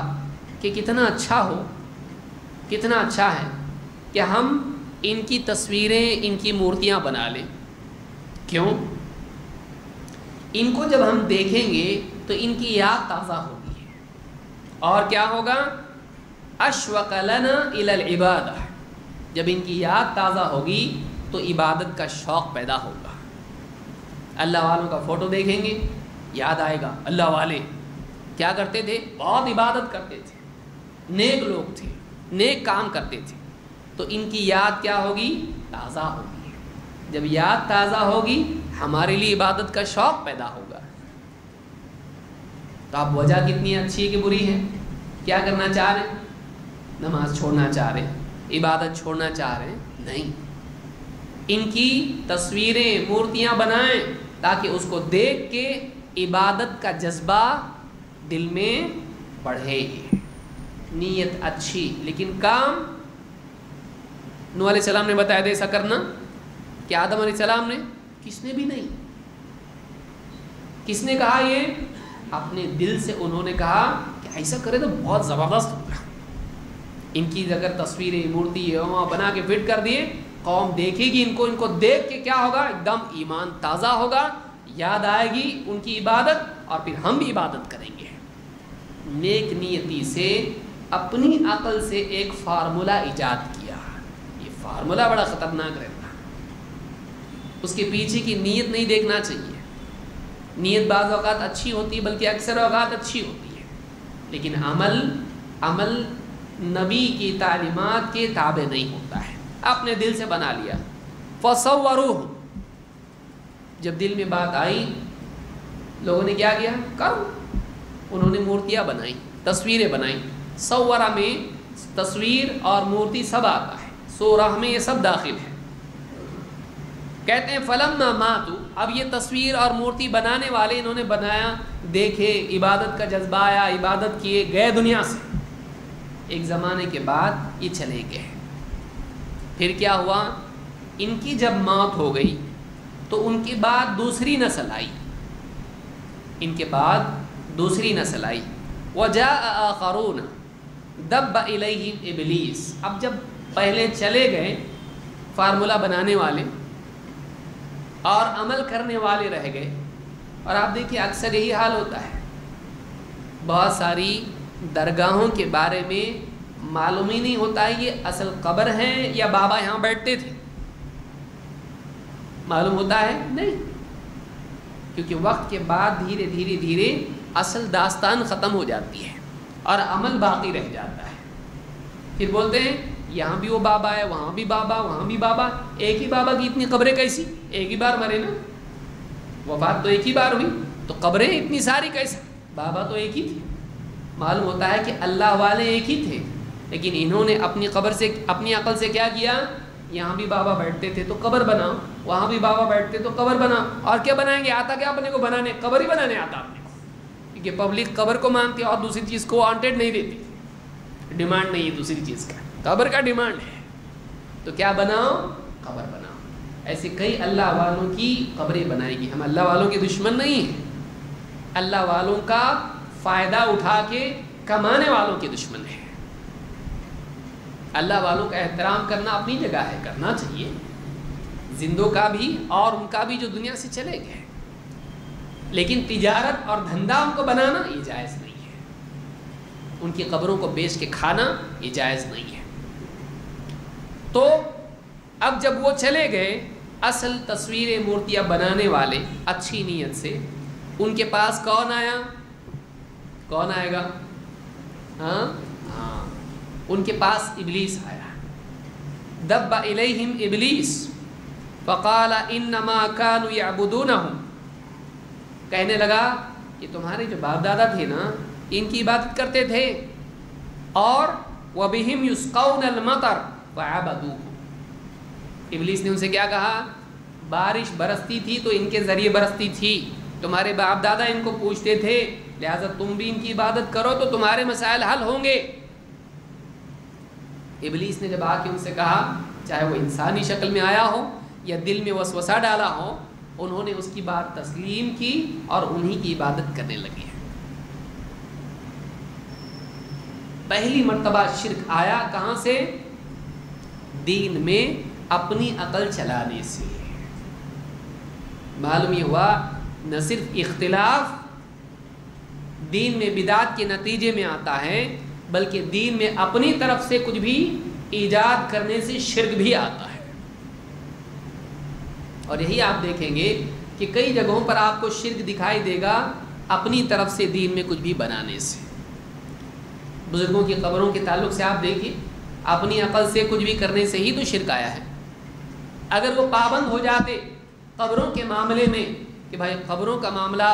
کہ کتنا اچھا ہو، کتنا اچھا ہے کہ ہم ان کی تصویریں، ان کی مورتیاں بنا لیں. کیوں؟ ان کو جب ہم دیکھیں گے تو ان کی یاد تازہ ہوگی، اور کیا ہوگا؟ اشوق لنا الی العبادہ، جب ان کی یاد تازہ ہوگی تو عبادت کا شوق پیدا ہوگا. اللہ والوں کا فوٹو دیکھیں گے، یاد آئے گا اللہ والے کیا کرتے تھے، بہت عبادت کرتے تھے، نیک لوگ تھے، نیک کام کرتے تھے، تو ان کی یاد کیا ہوگی؟ تازہ ہوگی. جب یاد تازہ ہوگی ہمارے لیے عبادت کا شوق پیدا ہوگا. تو اب وجہ کتنی اچھی ہے کہ بری ہے؟ کیا کرنا چاہ رہے ہیں؟ نماز چھوڑنا چاہ رہے ہیں، عبادت چھوڑنا چاہ رہے ہیں؟ نہیں. ان کی تصویریں، مورتیاں بنائیں تاکہ اس کو دیکھ کے عبادت کا جذبہ دل میں بڑھے. نیت اچھی، لیکن کام نوح علیہ السلام نے بتایا تھا ایسا کرنا، کہ آدم علیہ السلام نے؟ کس نے بھی نہیں. کس نے کہا یہ؟ اپنے دل سے انہوں نے کہا کہ ایسا کرے تو بہت زبردست ہوگا. ان کی اگر تصویریں، مورتی بنا کے فٹ کر دیے، قوم دیکھے گی ان کو دیکھ کے کیا ہوگا؟ ایک دم ایمان تازہ ہوگا، یاد آئے گی ان کی عبادت، اور پھر ہم بھی عبادت کریں گے. نیک نیتی سے اپنی عقل سے ایک فارمولہ ایجاد کیا. یہ فارمولہ بڑا خطرناک رہتا ہے. اس کے پیچھے کی نیت نہیں دیکھنا چاہیے. نیت بعض اوقات اچھی ہوتی ہے، بلکہ اکثر اوقات اچھی ہوتی ہے، لیکن عمل نبی کی تعلیمات کے تابع نہیں ہوتا ہے. اپنے دل سے بنا لیا. فصوروہ، جب دل میں بات آئی لوگوں نے کیا کیا؟ کرو. انہوں نے مورتیاں بنائیں، تصویریں بنائیں. صورہ میں تصویر اور مورتی سب آتا ہے، سورہ میں یہ سب داخل ہے. کہتے ہیں فلما ماتوا، اب یہ تصویر اور مورتی بنانے والے انہوں نے بنایا، دیکھے، عبادت کا جذبہ آیا، عبادت کیے، گئے دنیا سے. ایک زمانے کے بعد یہ چلے گئے. پھر کیا ہوا؟ ان کی جب موت ہو گئی تو ان کے بعد دوسری نسل آئی. ان کے بعد دوسری نسل آئی. وجاء آخرون دب الیہم ابلیس. اب جب پہلے چلے گئے فارمولہ بنانے والے اور عمل کرنے والے رہ گئے. اور آپ دیکھیے اکثر یہی حال ہوتا ہے. بہت ساری درگاہوں کے بارے میں معلوم ہی نہیں ہوتا ہے یہ اصل قبر ہے یا بابا یہاں بیٹھتے تھے. معلوم ہوتا ہے نہیں، کیونکہ وقت کے بعد دھیرے دھیرے دھیرے اصل داستان ختم ہو جاتی ہے اور عمل باقی رہ جاتا ہے. پھر بولتے ہیں یہاں بھی وہ بابا ہے، وہاں بھی بابا، وہاں بھی بابا. ایک ہی بابا کی اتنی قبریں کیسی؟ ایک ہی بار مرے نا، وفات تو ایک ہی بار ہوئی، تو قبریں اتنی ساری کیسے؟ بابا تو ایک ہی تھی. معلوم ہوتا ہے کہ اللہ والے ایک ہی تھے، لیکن انہوں نے اپنی قبر سے، اپنی عقل سے کیا کیا؟ یہاں بھی بابا بیٹھتے تھے تو قبر بناؤ، وہاں بھی بابا بیٹھتے تو قبر بناؤ. اور کیا بنائیں گے؟ آتا کیا اپنے کو بنانے؟ قبر ہی بنانے آتا اپنے کو. کیونکہ پبلک قبر کو مانتی ہے اور دوسری چیز کو وانٹیڈ نہیں دیتی، ڈیمانڈ نہیں ہے دوسری چیز کا، قبر کا ڈیمانڈ ہے. تو کیا بناؤ؟ قبر بناؤ. ایسے کئی اللہ والوں کی قبریں بنائے گی. ہم اللہ والوں کے دشمن نہیں ہیں، اللہ والوں کا فائدہ اٹھا کے کمانے والوں کے دشمن ہیں۔ اللہ والوں کا احترام کرنا اپنی جگہ ہے، کرنا چاہیے، زندوں کا بھی اور ان کا بھی جو دنیا سے چلے گئے، لیکن تجارت اور دھندا ان کو بنانا یہ جائز نہیں ہے، ان کی قبروں کو بیچ کے کھانا یہ جائز نہیں ہے۔ تو اب جب وہ چلے گئے، اصل تصویریں مورتیاں بنانے والے اچھی نیت سے، ان کے پاس کون آیا؟ کون آئے گا؟ ہاں ان کے پاس ابلیس آیا۔ دب الیہم ابلیس فقال انما كانوا يعبدونهم، کہنے لگا کہ تمہارے جو باپ دادا تھے نا، ان کی عبادت کرتے تھے، اور وبهم يسقون المطر فعبدوه، ابلیس نے ان سے کیا کہا؟ بارش برستی تھی تو ان کے ذریعے برستی تھی، تمہارے باپ دادا ان کو پوچھتے تھے، لہٰذا تم بھی ان کی عبادت کرو تو تمہارے مسائل حل ہوں گے۔ ابلیس نے جب آ کے ان سے کہا، چاہے وہ انسانی شکل میں آیا ہو یا دل میں وسوسہ ڈالا ہو، انہوں نے اس کی بات تسلیم کی اور انہی کی عبادت کرنے لگے۔ پہلی مرتبہ شرک آیا کہاں سے؟ دین میں اپنی عقل چلانے سے۔ معلوم یہ ہوا نہ صرف اختلاف دین میں بدعت کے نتیجے میں آتا ہے، بلکہ دین میں اپنی طرف سے کچھ بھی ایجاد کرنے سے شرک بھی آتا ہے۔ اور یہی آپ دیکھیں گے کہ کئی جگہوں پر آپ کو شرک دکھائی دے گا اپنی طرف سے دین میں کچھ بھی بنانے سے۔ بزرگوں کی قبروں کے تعلق سے آپ دیکھیں، اپنی عقل سے کچھ بھی کرنے سے ہی تو شرک آیا ہے۔ اگر وہ پابند ہو جاتے قبروں کے معاملے میں کہ بھائی قبروں کا معاملہ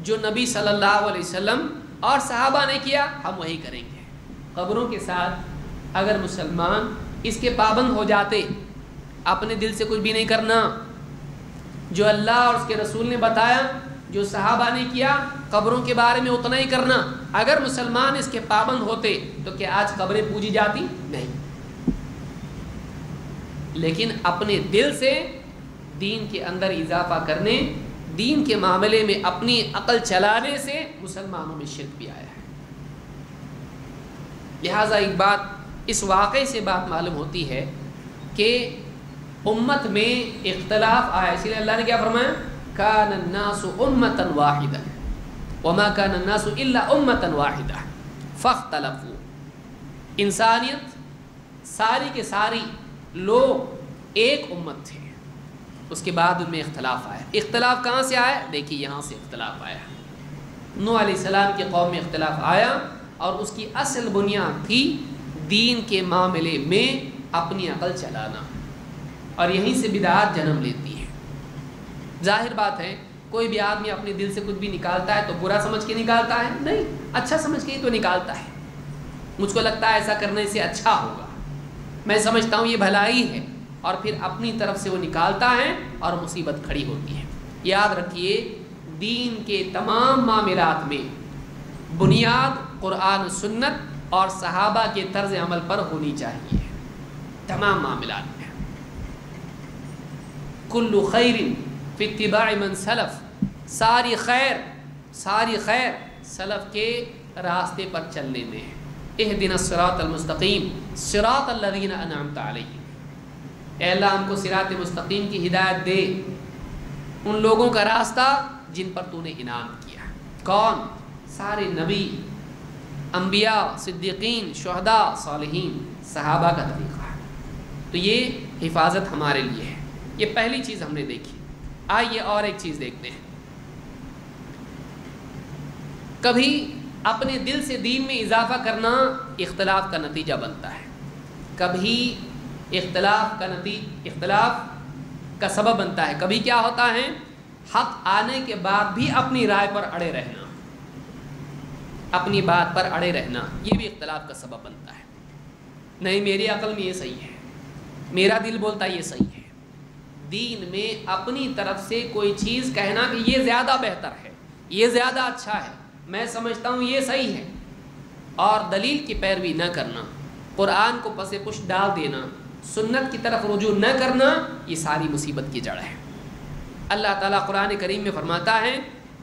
جو نبی صلی اللہ علیہ وسلم اور صحابہ نے کیا ہم وہی کریں گے، قبروں کے ساتھ اگر مسلمان اس کے پابند ہو جاتے، اپنے دل سے کچھ بھی نہیں کرنا، جو اللہ اور اس کے رسول نے بتایا، جو صحابہ نے کیا، قبروں کے بارے میں اتنا ہی کرنا، اگر مسلمان اس کے پابند ہوتے تو کیا آج قبریں پوجی جاتی؟ نہیں۔ لیکن اپنے دل سے دین کے اندر اضافہ کرنے، دین کے معاملے میں اپنی عقل چلانے سے مسلمانوں میں شرک بھی آیا ہے۔ لہٰذا ایک بات اس واقعے سے بات معلوم ہوتی ہے کہ امت میں اختلاف آیا، اسی لیے اللہ نے کیا فرمایا؟ کان الناس امتا واحدہ وما کان الناس الا امتا واحدہ فاختلفوا، انسانیت ساری کے ساری لوگ ایک امت تھے، اس کے بعد ان میں اختلاف آیا۔ اختلاف کہاں سے آیا؟ دیکھیے یہاں سے اختلاف آیا، نوح علیہ السلام کی قوم میں اختلاف آیا، اور اس کی اصل بنیاد تھی دین کے معاملے میں اپنی عقل چلانا، اور یہیں سے بدعات جنم لیتی ہے۔ ظاہر بات ہے کوئی بھی آدمی اپنے دل سے کچھ بھی نکالتا ہے تو برا سمجھ کے نکالتا ہے؟ نہیں، اچھا سمجھ کے ہی تو نکالتا ہے۔ مجھ کو لگتا ہے ایسا کرنے سے اچھا ہوگا، میں سمجھتا ہوں یہ بھلائی ہے، اور پھر اپنی طرف سے وہ نکالتا ہے اور مصیبت کھڑی ہوتی ہے۔ یاد رکھیے دین کے تمام معاملات میں بنیاد قرآن و سنت اور صحابہ کے طرز عمل پر ہونی چاہیے، تمام معاملات میں۔ کل خیر فی اتباع من سلف، ساری خیر سلف کے راستے پر چلنے میں ہے۔ اہدنا الصراط المستقیم صراط الذین انعمت علیہم، اے اللہ ہم کو صراط مستقیم کی ہدایت دے، ان لوگوں کا راستہ جن پر تو نے انعام کیا۔ کون؟ سارے نبی، انبیاء، صدیقین، شہداء، صالحین، صحابہ کا طریقہ ہے۔ تو یہ حفاظت ہمارے لیے ہے۔ یہ پہلی چیز ہم نے دیکھی۔ آئیے اور ایک چیز دیکھتے ہیں۔ کبھی اپنے دل سے دین میں اضافہ کرنا اختلاف کا نتیجہ بنتا ہے، کبھی اختلاف کا سبب بنتا ہے، کبھی کیا ہوتا ہے حق آنے کے بعد بھی اپنی رائے پر اڑے رہنا، اپنی بات پر اڑے رہنا، یہ بھی اختلاف کا سبب بنتا ہے۔ نہیں میری عقل میں یہ صحیح ہے، میرا دل بولتا یہ صحیح ہے۔ دین میں اپنی طرف سے کوئی چیز کہنا کہ یہ زیادہ بہتر ہے، یہ زیادہ اچھا ہے، میں سمجھتا ہوں یہ صحیح ہے، اور دلیل کی پیروی نہ کرنا، قرآن کو پس پش ڈال دینا، سنت کی طرف رجوع نہ کرنا، یہ ساری مصیبت کی جڑ ہے۔ اللہ تعالیٰ قرآن کریم میں فرماتا ہے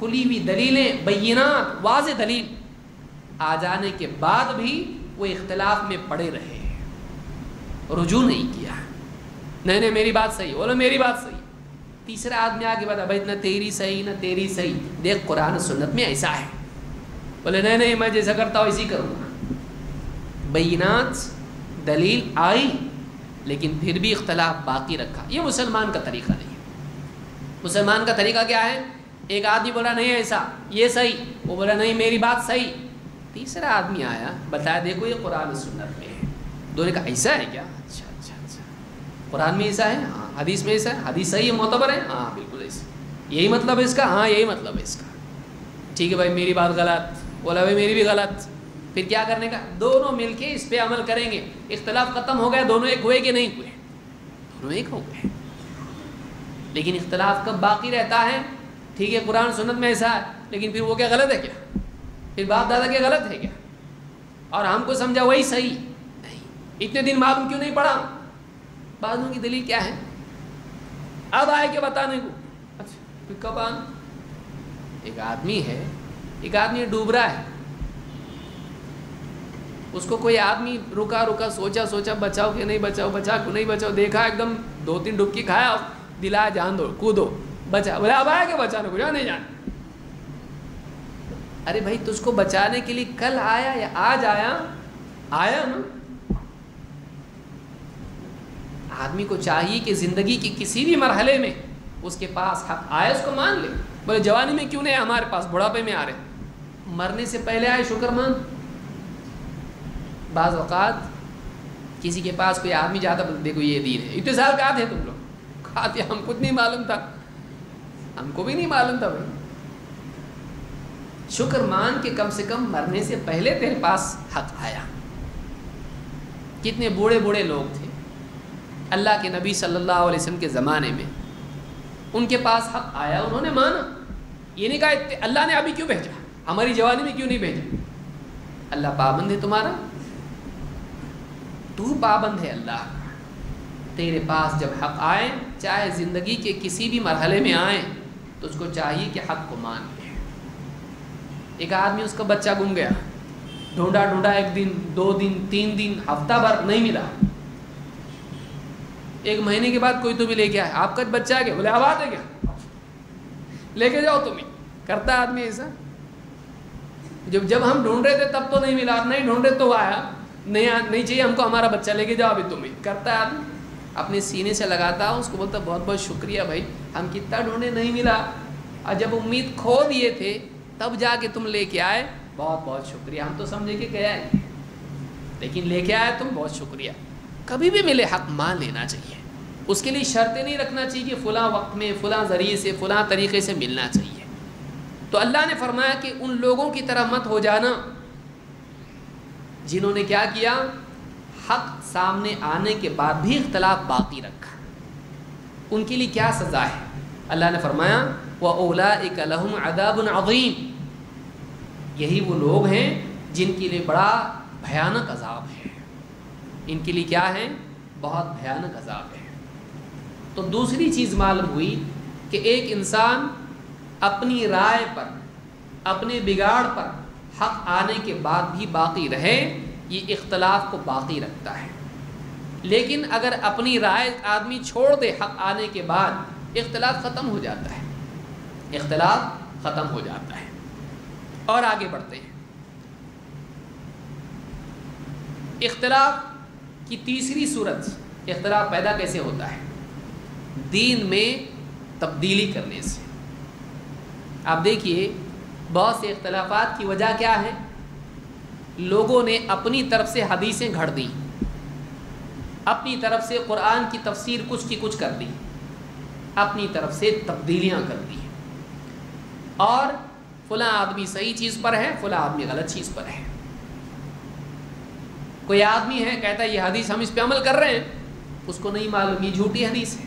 کھلی ہوئی دلیلیں، بینات، واضح دلیل آ جانے کے بعد بھی وہ اختلاف میں پڑے رہے، رجوع نہیں کیا، نہیں میری بات صحیح، بولو میری بات صحیح. تیسرا آدمی آگے بتا بھائی نہ تیری صحیح نہ تیری صحیح، دیکھ قرآن سنت میں ایسا ہے، بولے نہیں میں جیسا کرتا ہوں اسی کروں گا. بینات دلیل آئی لیکن پھر بھی اختلاف باقی رکھا. یہ مسلمان کا طریقہ نہیں ہے. مسلمان کا طریقہ کیا ہے؟ ایک آدمی بولا نہیں ایسا، یہ صحیح، وہ بولا نہیں میری بات صحیح. تیسرا آدمی آیا بتایا دیکھو یہ قرآن سنت میں ہے. دونوں کا ایسا ہے کیا؟ اچھا اچھا اچھا، قرآن میں ایسا ہے، ہاں حدیث میں ایسا ہے، حدیث صحیح ہے معتبر ہے، ہاں بالکل ایسا، یہی مطلب ہے اس کا، ہاں یہی مطلب ہے اس کا. ٹھیک ہے بھائی میری بات غلط، بولا بھائی میری بھی غلط. پھر کیا کرنے کا؟ دونوں مل کے اس پہ عمل کریں گے. اختلاف ختم ہو گیا، دونوں ایک ہوئے کہ نہیں ہوئے؟ دونوں ایک ہو گئے. لیکن اختلاف کب باقی رہتا ہے؟ ٹھیک ہے قرآن سنت میں ایسا ہے لیکن پھر وہ کیا غلط ہے کیا؟ پھر باپ دادا کے غلط ہے کیا؟ اور ہم کو سمجھا وہی صحیح نہیں. اتنے دن معلوم کیوں نہیں پڑا؟ بعضوں کی دلیل کیا ہے؟ اب آئے کہ بتانے کو. اچھا پھر کب آنا؟ ایک آدمی ڈوب رہا ہے، اس کو کوئی آدمی رکا سوچا بچاؤ کہ نہیں بچاؤ، بچا کیوں نہیں بچاؤ، دیکھا ایک دم 2-3 ڈبکی کھایا، دلایا جان دو کودو بچا. بولے اب آیا کہ بچانے کو؟ جا نہیں جانا. ارے بھائی تجھ کو بچانے کے لیے کل آیا یا آج آیا نا. آدمی کو چاہیے کہ زندگی کے کسی بھی مرحلے میں اس کے پاس حق آئے اس کو مان لے. بولے جوانی میں کیوں نہیں ہمارے پاس، بڑھاپے میں آ رہے، مرنے سے پہلے آئے شکر مان. بعض اوقات کسی کے پاس کوئی آدمی جاتا دیکھو یہ دین ہے، اتنے سال کہاں تھے تم لوگ؟ کہاتے ہم کچھ نہیں معلوم تھا، ہم کو بھی نہیں معلوم تھا. بھائی شکر مان کہ کم سے کم مرنے سے پہلے تیرے پاس حق آیا. کتنے بوڑھے لوگ تھے اللہ کے نبی صلی اللہ علیہ وسلم کے زمانے میں، ان کے پاس حق آیا انہوں نے مانا. یہ نہیں کہا اللہ نے ابھی کیوں بھیجا، ہماری جوانی میں کیوں نہیں بھیجا. اللہ پابند ہے تمہارا، تو پابند ہے اللہ کا. تیرے پاس جب حق آئے چاہے زندگی کے کسی بھی مرحلے میں آئیں تو اس کو چاہیے کہ حق کو مان لے. ایک آدمی اس کا بچہ گم گیا، ڈھونڈا 1 دن 2 دن 3 دن ہفتہ بھر نہیں ملا. 1 مہینے کے بعد کوئی تو بھی لے کے آئے، آپ کا بچہ ہے کیا؟ بولے آباد ہے کیا، لے کے جاؤ تمہیں. کرتا ہے آدمی ایسا؟ جب ہم ڈھونڈ رہے تھے تب تو نہیں ملا، نہیں ڈھونڈ رہے تو آیا، نہیں چاہیے ہم کو ہمارا بچہ، لے کے جاؤ ابھی تمہیں. کرتا ہے آدمی، اپنے سینے سے لگاتا اس کو، بولتا بہت بہت شکریہ بھائی، ہم کتنا ڈھونڈے نہیں ملا، اور جب امید کھو دیے تھے تب جا کے تم لے کے آئے، بہت بہت شکریہ. ہم تو سمجھے کہ گیا ہے لیکن لے کے آئے تم، بہت شکریہ. کبھی بھی ملے حق مان لینا چاہیے. اس کے لیے شرطیں نہیں رکھنا چاہیے کہ فلاں وقت میں فلاں ذریعے سے فلاں طریقے سے ملنا چاہیے. تو اللہ نے فرمایا کہ ان لوگوں کی طرح مت ہو جانا جنہوں نے کیا کیا، حق سامنے آنے کے بعد بھی اختلاف باقی رکھا. ان کے لیے کیا سزا ہے؟ اللہ نے فرمایا وَأُولَٰئِكَ لَهُمْ عَذَابٌ عَظِيمٌ. یہی وہ لوگ ہیں جن کے لیے بڑا بھیانک عذاب ہے. ان کے لیے کیا ہے؟ بہت بھیانک عذاب ہے. تو دوسری چیز معلوم ہوئی کہ ایک انسان اپنی رائے پر، اپنے بگاڑ پر حق آنے کے بعد بھی باقی رہے، یہ اختلاف کو باقی رکھتا ہے. لیکن اگر اپنی رائے آدمی چھوڑ دے حق آنے کے بعد، اختلاف ختم ہو جاتا ہے، اختلاف ختم ہو جاتا ہے. اور آگے بڑھتے ہیں. اختلاف کی تیسری صورت، اختلاف پیدا کیسے ہوتا ہے؟ دین میں تبدیلی کرنے سے. آپ دیکھیے بہت سے اختلافات کی وجہ کیا ہے؟ لوگوں نے اپنی طرف سے حدیثیں گھڑ دی، اپنی طرف سے قرآن کی تفسیر کچھ کی کچھ کر دی، اپنی طرف سے تبدیلیاں کر دی، اور فلاں آدمی صحیح چیز پر ہے، فلاں آدمی غلط چیز پر ہے. کوئی آدمی ہے کہتا ہے یہ حدیث ہم اس پہ عمل کر رہے ہیں، اس کو نہیں معلوم یہ جھوٹی حدیث ہے،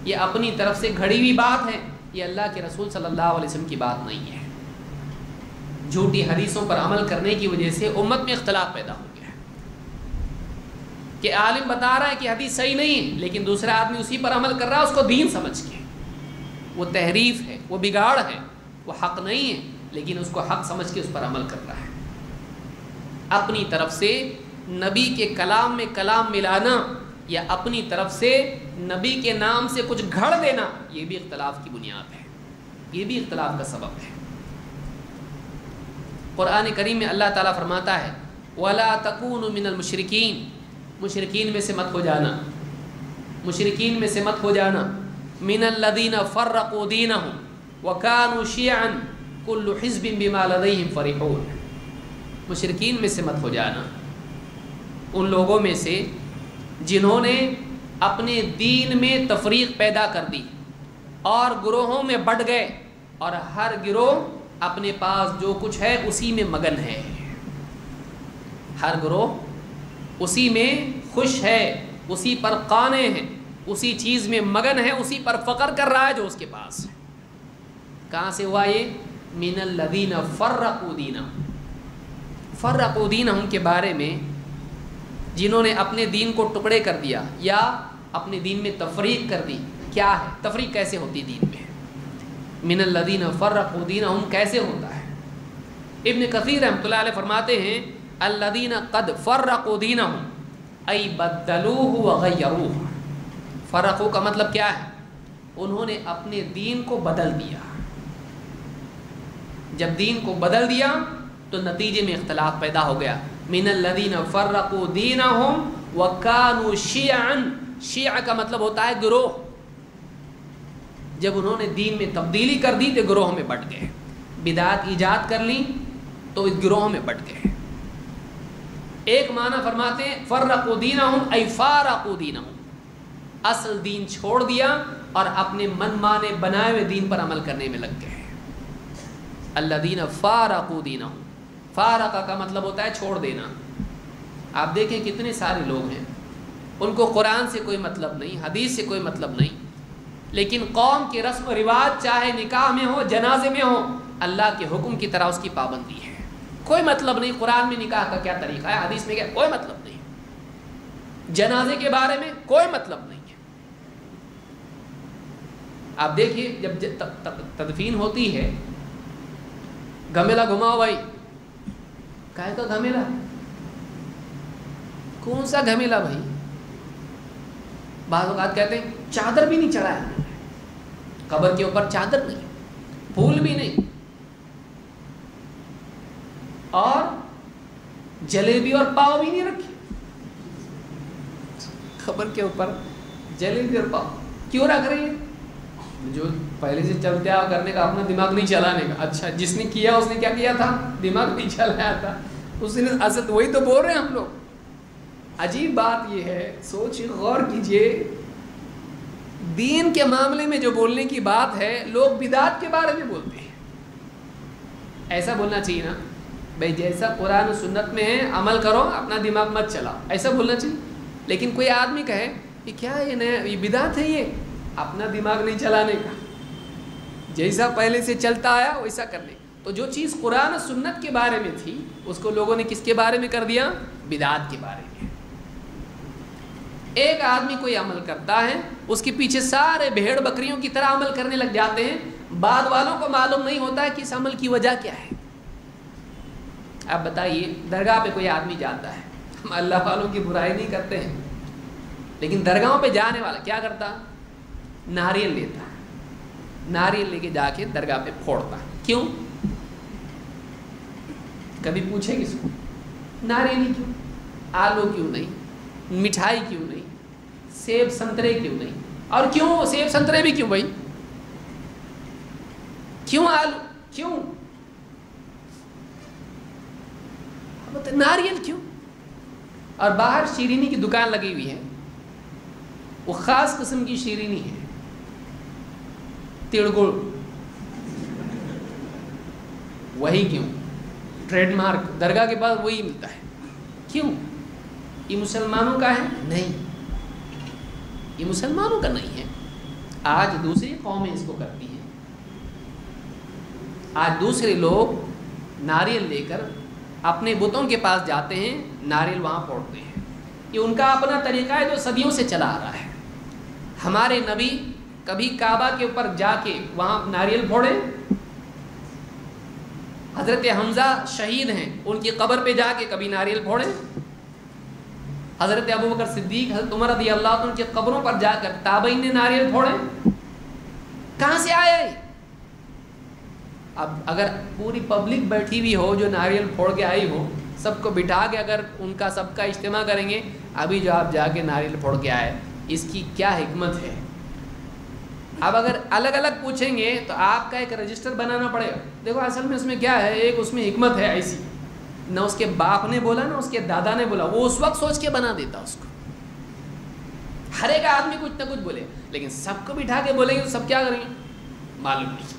یہ اپنی طرف سے گھڑی ہوئی بات ہے، یہ اللہ کے رسول صلی اللہ علیہ وسلم کی بات نہیں ہے. جھوٹی حدیثوں پر عمل کرنے کی وجہ سے امت میں اختلاف پیدا ہو گیا ہے کہ عالم بتا رہا ہے کہ حدیث صحیح نہیں ہے لیکن دوسرا آدمی اسی پر عمل کر رہا ہے اس کو دین سمجھ کے. وہ تحریف ہے، وہ بگاڑ ہے. وہ حق نہیں ہے لیکن اس کو حق سمجھ کے اس پر عمل کر رہا ہے. اپنی طرف سے نبی کے کلام میں کلام ملانا یا اپنی طرف سے نبی کے نام سے کچھ گھڑ دینا، یہ بھی اختلاف کی بنیاد ہے، یہ بھی اختلاف کا سبب ہے. قرآن کریم میں اللہ تعالیٰ فرماتا ہے وَلَا تَكُونُوا مِنَ الْمُشْرِكِينَ، مشرکین میں سے مت ہو جانا، مشرکین میں سے مت ہو جانا. مِنَ الَّذِينَ فَرَّقُوا دِينَهُمْ وَكَانُوا شِيَعًا كُلُّ حِزْبٍ بِمَا لَدَيْهِمْ فَرِحُونَ. مشرکین میں سے مت ہو جانا، ان لوگوں میں سے جنہوں نے اپنے دین میں تفریق پیدا کر دی اور گروہوں میں بٹ گئے، اور ہر گروہ اپنے پاس جو کچھ ہے اسی میں مگن ہے، ہر گروہ اسی میں خوش ہے، اسی پر قانے ہیں، اسی چیز میں مگن ہے، اسی پر فخر کر رہا ہے جو اس کے پاس ہے. کہاں سے ہوا یہ؟ من الذین فرقوا دینہم. فرقوا دینہم کے بارے میں جنہوں نے اپنے دین کو ٹکڑے کر دیا یا اپنے دین میں تفریق کر دی. کیا ہے تفریق؟ کیسے ہوتی دین میں؟ من الذین فرقوا دینہم کیسے ہوتا ہے؟ ابن کثیر رحمۃ اللہ علیہ فرماتے ہیں الذین قد فرقوا دینہم ای بدلوہ وغیروہ. فرقوا کا مطلب کیا ہے؟ انہوں نے اپنے دین کو بدل دیا. جب دین کو بدل دیا تو نتیجے میں اختلاف پیدا ہو گیا. من الذین فرقوا دینہم وکانوا شیعا، شیعہ کا مطلب ہوتا ہے گروہ. جب انہوں نے دین میں تبدیلی کر دی تو گروہوں میں بٹ گئے، بدعات ایجاد کر لیں تو اس گروہوں میں بٹ گئے. ایک معنی فرماتے ہیں فرقوا دینہم ای فارقوا دینہم، اصل دین چھوڑ دیا اور اپنے من مانے بنائے ہوئے دین پر عمل کرنے میں لگ گئے. الذین فارقوا دینہم، فارقہ کا مطلب ہوتا ہے چھوڑ دینا. آپ دیکھیں کتنے سارے لوگ ہیں ان کو قرآن سے کوئی مطلب نہیں، حدیث سے کوئی مطلب نہیں، لیکن قوم کے رسم و رواج چاہے نکاح میں ہو جنازے میں ہو اللہ کے حکم کی طرح اس کی پابندی ہے. کوئی مطلب نہیں قرآن میں نکاح کا کیا طریقہ ہے، حدیث میں کیا، کوئی مطلب نہیں. جنازے کے بارے میں کوئی مطلب نہیں ہے. آپ دیکھیے جب تدفین ہوتی ہے، گھمیلا گھماؤ بھائی. کائے کا گھمیلا؟ کون سا گھمیلا بھائی؟ بعض اوقات کہتے ہیں چادر بھی نہیں چڑھایا ہم نے، قبر کے اوپر چادر نہیں، پھول بھی نہیں، اور جلیبی اور پاؤ بھی نہیں رکھی. قبر کے اوپر جلیبی اور پاؤ کیوں رکھ رہی ہے؟ جو پہلے سے چلتے آ کرنے کا اپنا دماغ نہیں چلانے کا. اچھا جس نے کیا اس نے کیا کیا تھا؟ دماغ نہیں چلایا تھا اس نے. اصل وہی تو بول رہے ہیں ہم لوگ. عجیب بات یہ ہے، سوچیں غور کیجئے، دین کے معاملے میں جو بولنے کی بات ہے لوگ بدعات کے بارے میں بولتے ہیں. ایسا بولنا چاہیے نا بھائی، جیسا قرآن و سنت میں ہے عمل کرو، اپنا دماغ مت چلاؤ، ایسا بولنا چاہیے. لیکن کوئی آدمی کہے کہ کیا یہ نیا یہ بدعت ہے، یہ اپنا دماغ نہیں چلانے کا، جیسا پہلے سے چلتا آیا ویسا کرنے. تو جو چیز قرآن و سنت کے بارے میں تھی اس کو لوگوں نے کس کے بارے میں کر دیا؟ بدعات کے بارے میں. ایک آدمی کوئی عمل کرتا ہے اس کے پیچھے سارے بھیڑ بکریوں کی طرح عمل کرنے لگ جاتے ہیں. بعد والوں کو معلوم نہیں ہوتا ہے کہ اس عمل کی وجہ کیا ہے. اب بتائیے درگاہ پہ کوئی آدمی جاتا ہے، ہم اللہ والوں کی برائی نہیں کرتے ہیں، لیکن درگاہوں پہ جانے والا کیا کرتا؟ ناریل لیتا، ناریل لے کے جا کے درگاہ پہ پھوڑتا. کیوں؟ کبھی پوچھے کس کو ناریل ہی کیوں؟ آلو کیوں نہیں؟ مٹھائی کیوں نہیں؟ سیب سنترے کیوں نہیں؟ اور کیوں سیب سنترے بھی کیوں بھائی؟ کیوں آلو کیوں؟ ناریل کیوں؟ اور باہر شیرینی کی دکان لگی ہوئی ہے، وہ خاص قسم کی شیرینی ہے، تڑ گڑ، وہی کیوں؟ ٹریڈ مارک درگاہ کے پاس وہی ملتا ہے. کیوں؟ یہ مسلمانوں کا ہے؟ نہیں، یہ مسلمانوں کا نہیں ہے. آج دوسری قومیں اس کو کرتی ہیں. آج دوسرے لوگ ناریل لے کر اپنے بتوں کے پاس جاتے ہیں، ناریل وہاں پھوڑتے ہیں. یہ ان کا اپنا طریقہ ہے جو صدیوں سے چلا آ رہا ہے. ہمارے نبی کبھی کعبہ کے اوپر جا کے وہاں ناریل پھوڑے؟ حضرت حمزہ شہید ہیں، ان کی قبر پہ جا کے کبھی ناریل پھوڑیں؟ حضرت ابوبکر صدیق، حضرت عمر رضی اللہ عنہ ان کی قبروں پر جا کر تابعین نے ناریل پھوڑیں؟ کہاں سے آیا ہے؟ اب اگر پوری پبلک بیٹھی ہوئی ہو جو ناریل پھوڑ کے آئی ہو، سب کو بٹھا کے اگر ان کا سب کا اجتماع کریں گے، ابھی جو آپ جا کے ناریل پھوڑ کے آئے، اس کی کیا حکمت ہے؟ اب اگر الگ الگ پوچھیں گے تو آپ کا ایک رجسٹر بنانا پڑے گا. دیکھو اصل میں اس میں کیا ہے، ایک اس میں حکمت ہے ایسی، نہ اس کے باپ نے بولا نہ اس کے دادا نے بولا، وہ اس وقت سوچ کے بنا دیتا اس کو. ہر ایک آدمی کچھ نہ کچھ بولے، لیکن سب کو بٹھا کے بولیں گے تو سب کیا کریں گے؟ معلوم نہیں،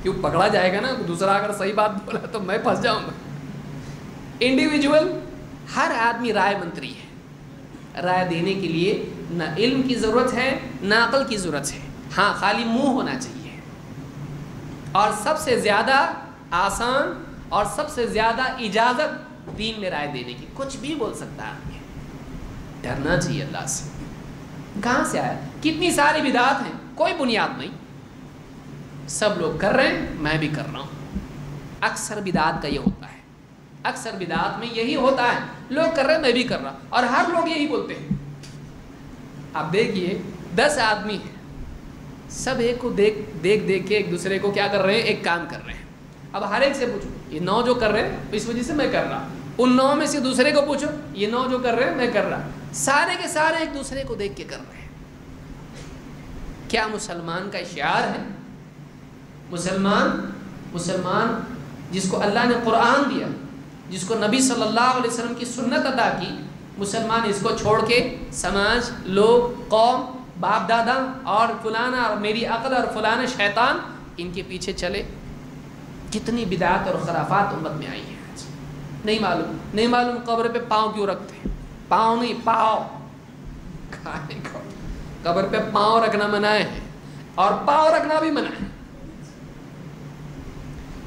کیوں پکڑا جائے گا نا. دوسرا اگر صحیح بات بولا تو میں پھنس جاؤں گا. انڈیویجول ہر آدمی رائے منتری ہے. رائے دینے کے لیے نہ علم کی ضرورت ہے نہ عقل کی ضرورت ہے، ہاں خالی منہ ہونا چاہیے. اور سب سے زیادہ آسان اور سب سے زیادہ اجازت دین میں رائے دینے کی، کچھ بھی بول سکتا ہے آدمی. ڈرنا چاہیے اللہ سے. کہاں سے آیا؟ کتنی ساری بدعات ہیں، کوئی بنیاد نہیں، سب لوگ کر رہے ہیں میں بھی کر رہا ہوں. اکثر بدعات کا یہ ہوتا ہے، اکثر بدعات میں یہی ہوتا ہے، لوگ کر رہے ہیں میں بھی کر رہا ہوں، اور ہر لوگ یہی بولتے ہیں. آپ دیکھیے 10 آدمی ہیں، سب ایک کو دیکھ کے ایک دوسرے کو کیا کر رہے ہیں؟ ایک کام کر رہے ہیں. اب ہر ایک سے پوچھو، یہ 9 جو کر رہے ہیں اس وجہ سے میں کر رہا. ان 9 میں سے دوسرے کو پوچھو، یہ 9 جو کر رہے ہیں میں کر رہا. سارے کے سارے ایک دوسرے کو دیکھ کے کر رہے ہیں. کیا مسلمان کا شعار ہے؟ مسلمان جس کو اللہ نے قرآن دیا، جس کو نبی صلی اللہ علیہ وسلم کی سنت عطا کی، مسلمان اس کو چھوڑ کے سماج، لوگ، قوم، باپ دادا اور فلانا اور میری عقل اور فلانا شیطان، ان کے پیچھے چلے. کتنی بدعات اور خرافات امت میں آئی ہیں. نہیں معلوم قبر پہ پاؤں کیوں رکھتے ہیں. پاؤں نہیں، پاؤں کھانے کو. قبر پہ پاؤں رکھنا منع ہے اور پاؤں رکھنا بھی منع ہے.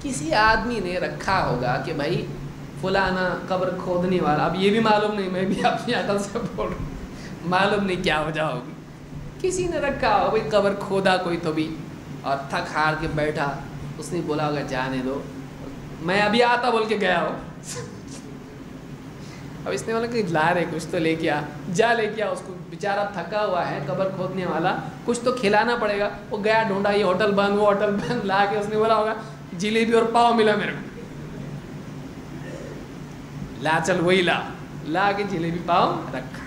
کسی آدمی نے رکھا ہوگا کہ بھائی فلانا قبر کھودنے والا، اب یہ بھی معلوم نہیں، میں بھی اپنی عقل سے بول رہا ہوں، معلوم نہیں کیا وجہ ہوگی. کسی نے رکھا ہو بھائی قبر کھودا کوئی تو بھی، اور تھک ہار کے بیٹھا، اس نے بولا ہوگا جانے دو میں ابھی آتا بول کے گیا ہو. اب اس نے بولا کہ لا رہے کچھ تو لے کے آ، جا لے کے آ. اس کو بیچارہ تھکا ہوا ہے قبر کھودنے والا، کچھ تو کھلانا پڑے گا. وہ گیا ڈھونڈا، یہ ہوٹل بند وہ ہوٹل بند، لا کے اس نے بولا ہوگا جلیبی اور پاؤ ملا میرے کو، لا چل وہی لا کے جلیبی پاؤ رکھا.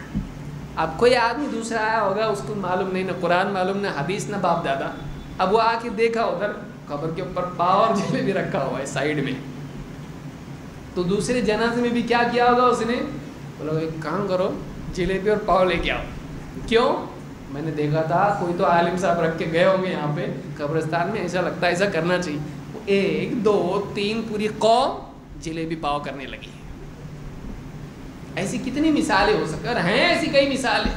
اب کوئی آدمی دوسرا آیا ہوگا، اس کو معلوم نہیں، نہ قرآن معلوم، نہ حدیث، نہ باپ دادا. اب وہ آ کے دیکھا ادھر قبر کے اوپر پاؤ اور جلیبی رکھا ہوا ہے سائیڈ میں، تو دوسرے جنازے میں بھی کیا کیا ہوگا اس نے؟ بولا ایک کام کرو جلیبی اور پاؤ لے کے آؤ. کیوں؟ میں نے دیکھا تھا کوئی تو عالم صاحب رکھ کے گئے ہوں گے یہاں پہ قبرستان میں، ایسا لگتا ہے ایسا کرنا چاہیے. 1 2 3 پوری قوم جلیبی پاؤ کرنے لگی. ایسی کتنی مثالیں ہو سکتی ہیں، اور ہیں ایسی کئی مثالیں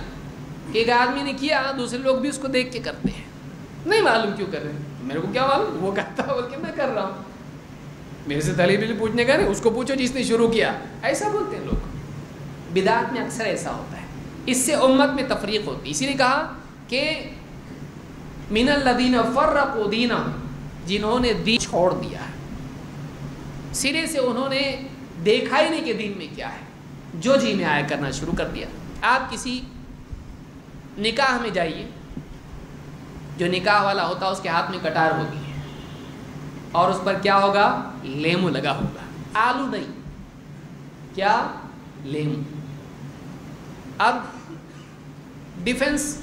کہ ایک آدمی نے کیا، دوسرے لوگ بھی اس کو دیکھ کے کرتے ہیں. نہیں معلوم کیوں کر رہے ہیں، میرے کو کیا معلوم، وہ کہتا ہے بول کے میں کر رہا ہوں. میرے سے دلیل پوچھنے کا نہیں، اس کو پوچھو جس نے شروع کیا. ایسا بولتے ہیں لوگ. بدعات میں اکثر ایسا ہوتا ہے، اس سے امت میں تفریق ہوتی ہے. اسی لیے کہا کہ من الذین فرقوا دینہم، جنہوں نے دین چھوڑ دیا ہے، سرے سے انہوں نے دیکھا ہی نہیں کہ دین میں کیا ہے، جو جی میں آیا کرنا شروع کر دیا. آپ کسی نکاح میں جائیے، جو نکاح والا ہوتا ہے اس کے ہاتھ میں کٹار ہوتی ہے، اور اس پر کیا ہوگا؟ لیمو لگا ہوگا، آلو نہیں، کیا؟ لیمو. اب ڈیفنس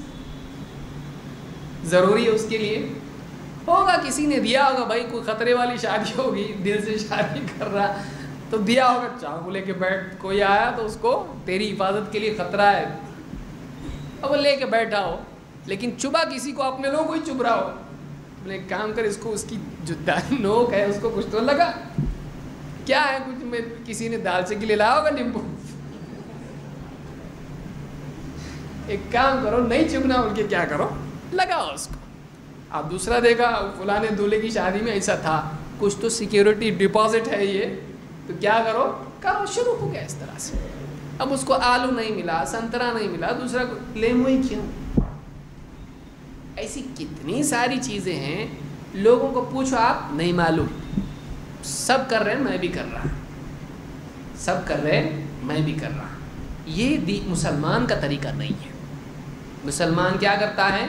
ضروری ہے اس کے لیے، ہوگا کسی نے دیا ہوگا، بھائی کوئی خطرے والی شادی ہوگی، دل سے شادی کر رہا تو دیا ہوگا، چاقو لے کے بیٹھ، کوئی آیا تو اس کو تیری حفاظت کے لیے خطرہ ہے، اب وہ لے کے بیٹھا ہو. لیکن چبا کسی کو اپنے لوگوں کو ہی چب رہا ہو، بولے ایک کام کر، اس کو اس کی جو نوک ہے اس کو کچھ تو لگا، کیا ہے کچھ میں کسی نے دال سے کے لیے لایا ہوگا نیمبو. ایک کام کرو، نہیں چبنا بول کے کیا کرو، لگاؤ اس کو. اب دوسرا دیکھا فلانے دولے کی شادی میں ایسا تھا، کچھ تو سیکیورٹی ڈپازٹ ہے یہ، تو کیا کرو شروع ہو گیا اس طرح سے. اب اس کو آلو نہیں ملا، سنترا نہیں ملا، دوسرا لیمو ہی کیوں. ایسی کتنی ساری چیزیں ہیں، لوگوں کو پوچھو آپ نہیں معلوم، سب کر رہے ہیں میں بھی کر رہا، سب کر رہے ہیں میں بھی کر رہا. یہ مسلمان کا طریقہ نہیں ہے. مسلمان کیا کرتا ہے؟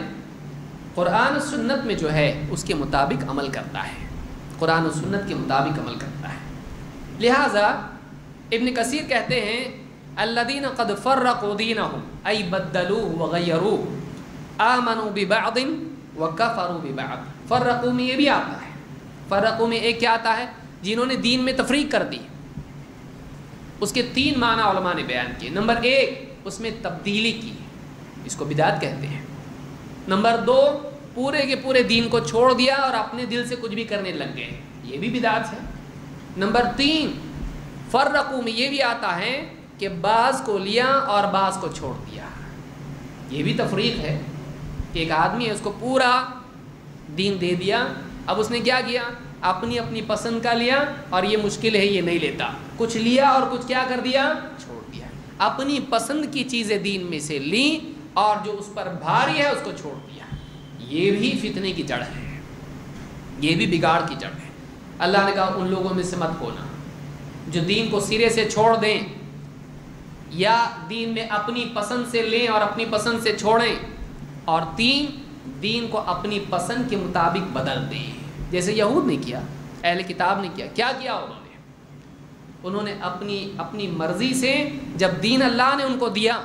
قرآن و سنت میں جو ہے اس کے مطابق عمل کرتا ہے، قرآن و سنت کے مطابق عمل کرتا ہے. لہٰذا ابن کثیر کہتے ہیں الذین قد فرقوا دینہم ای بدلوہ وغیروہ آمنوا ببعض وکفروا ببعض. فرقوا میں یہ بھی آتا ہے، فرقوا میں ایک کیا آتا ہے؟ جنہوں نے دین میں تفریق کر دی. اس کے 3 معنی علماء نے بیان کیے. نمبر 1 اس میں تبدیلی کی، اس کو بدعت کہتے ہیں. نمبر 2 پورے کے پورے دین کو چھوڑ دیا اور اپنے دل سے کچھ بھی کرنے لگ گئے، یہ بھی بدعت ہے. نمبر 3 فرقوا میں یہ بھی آتا ہے کہ بعض کو لیا اور بعض کو چھوڑ دیا، یہ بھی تفریق ہے کہ ایک آدمی ہے اس کو پورا دین دے دیا، اب اس نے کیا کیا؟ اپنی اپنی پسند کا لیا اور یہ مشکل ہے یہ نہیں لیتا، کچھ لیا اور کچھ کیا کر دیا؟ چھوڑ دیا. اپنی پسند کی چیزیں دین میں سے لیں اور جو اس پر بھاری ہے اس کو چھوڑ دیا. یہ بھی فتنے کی جڑ ہے، یہ بھی بگاڑ کی جڑ ہے. اللہ نے کہا ان لوگوں میں سے مت ہونا جو دین کو سرے سے چھوڑ دیں یا دین میں اپنی پسند سے لیں اور اپنی پسند سے چھوڑیں. اور 3 دین کو اپنی پسند کے مطابق بدل دیں، جیسے یہود نے کیا، اہل کتاب نے کیا. کیا کیا انہوں نے اپنی مرضی سے جب دین اللہ نے ان کو دیا،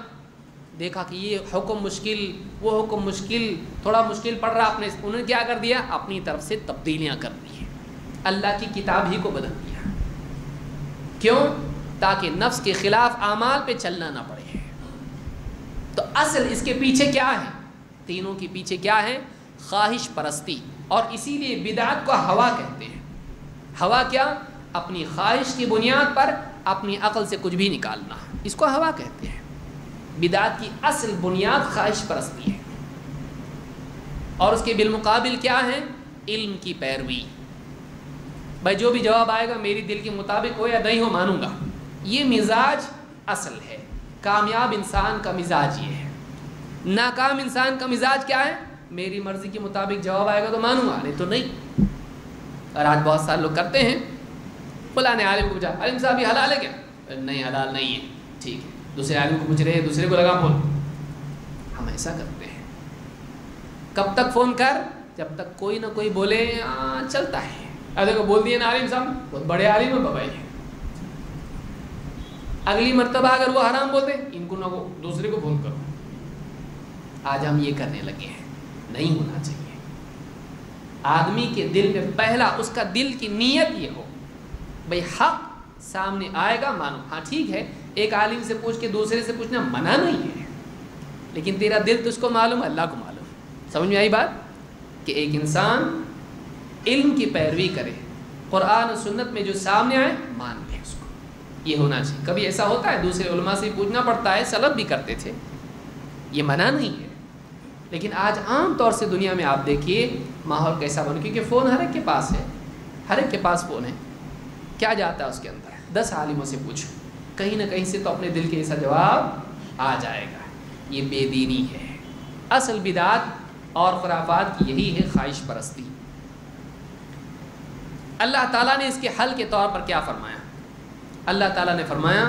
دیکھا کہ یہ حکم مشکل، وہ حکم مشکل، تھوڑا مشکل پڑ رہا، انہوں نے کیا کر دیا؟ اپنی طرف سے تبدیلیاں کر دی، اللہ کی کتاب ہی کو بدل دیا. کیوں؟ تاکہ نفس کے خلاف اعمال پہ چلنا نہ پڑے. تو اصل اس کے پیچھے کیا ہے؟ تینوں کے پیچھے کیا ہے؟ خواہش پرستی. اور اسی لیے بدعت کو ہوا کہتے ہیں. ہوا کیا؟ اپنی خواہش کی بنیاد پر اپنی عقل سے کچھ بھی نکالنا، اس کو ہوا کہتے ہیں. بدعت کی اصل بنیاد خواہش پرستی ہے. اور اس کے بالمقابل کیا ہے؟ علم کی پیروی. بھائی جو بھی جواب آئے گا میری دل کے مطابق ہو یا نہیں ہو مانوں گا. یہ مزاج اصل ہے. کامیاب انسان کا مزاج یہ ہے. ناکام انسان کا مزاج کیا ہے؟ میری مرضی کے مطابق جواب آئے گا تو مانوں گا، نہیں تو نہیں. اور آج بہت سارے لوگ کرتے ہیں. فلاں نے عالم کو پوچھا عالم صاحب یہ حلال ہے کیا؟ نہیں حلال نہیں ہے. ٹھیک ہے. دوسرے عالم کو پوچھ رہے ہیں، دوسرے کو لگا فون. ہم ایسا کرتے ہیں. کب تک فون کر؟ جب تک کوئی نہ کوئی بولے چلتا ہے. ادھر کو بول دیے نا عالم صاحب بہت بڑے عالم ہیں بابا. اگلی مرتبہ اگر وہ حرام بولتے ان کو نہ وہ دوسرے کو فون کرو. آج ہم یہ کرنے لگے ہیں. نہیں ہونا چاہیے. آدمی کے دل میں پہلا اس کا دل کی نیت یہ ہو بھئی حق سامنے آئے گا مانو. ہاں ٹھیک ہے ایک عالم سے پوچھ کے دوسرے سے پوچھنا منع نہیں ہے، لیکن تیرا دل تجھ کو معلوم، اللہ کو معلوم. سمجھ میں آئی بات؟ کہ ایک انسان علم کی پیروی کرے، قرآن و سنت میں جو سامنے آئے مان لے اس کو. یہ ہونا چاہیے. کبھی ایسا ہوتا ہے دوسرے علماء سے پوچھنا پڑتا ہے، سلف بھی کرتے تھے، یہ منع نہیں ہے. لیکن آج عام طور سے دنیا میں آپ دیکھیے ماحول کیسا بنا، کیونکہ فون ہر ایک کے پاس ہے، ہر ایک کے پاس فون ہے. کیا جاتا ہے اس کے اندر؟ 10 عالموں سے پوچھو، کہیں نہ کہیں سے تو اپنے دل کے ایسا جواب آ جائے گا. یہ بے دینی ہے. اصل بدعت اور خرافات کی یہی ہے خواہش پرستی. اللہ تعالیٰ نے اس کے حل کے طور پر کیا فرمایا؟ اللہ تعالیٰ نے فرمایا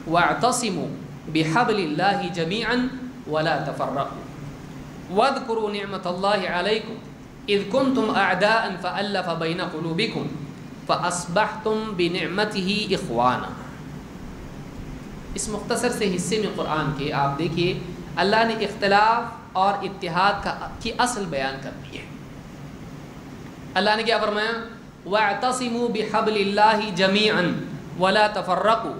وَاعْتَصِمُوا بِحَبْلِ اللَّهِ جَمِيعًا وَلَا تَفَرَّقُوا وَاذْكُرُوا نِعْمَةَ اللَّهِ عَلَيْكُمْ إِذْ كُنْتُمْ أَعْدَاءً فَأَلَّفَ بَيْنَ قُلُوبِكُمْ فَأَصْبَحْتُمْ بِنِعْمَتِهِ إِخْوَانًا. اس مختصر سے حصے میں قرآن کے آپ دیکھیے اللہ نے اختلاف اور اتحاد کی اصل بیان کر دی ہے. اللہ نے کیا فرمایا؟ وَاعْتَصِمُوا بِحَبْلِ اللَّهِ جَمِيعًا وَلَا تَفَرَّقُوا.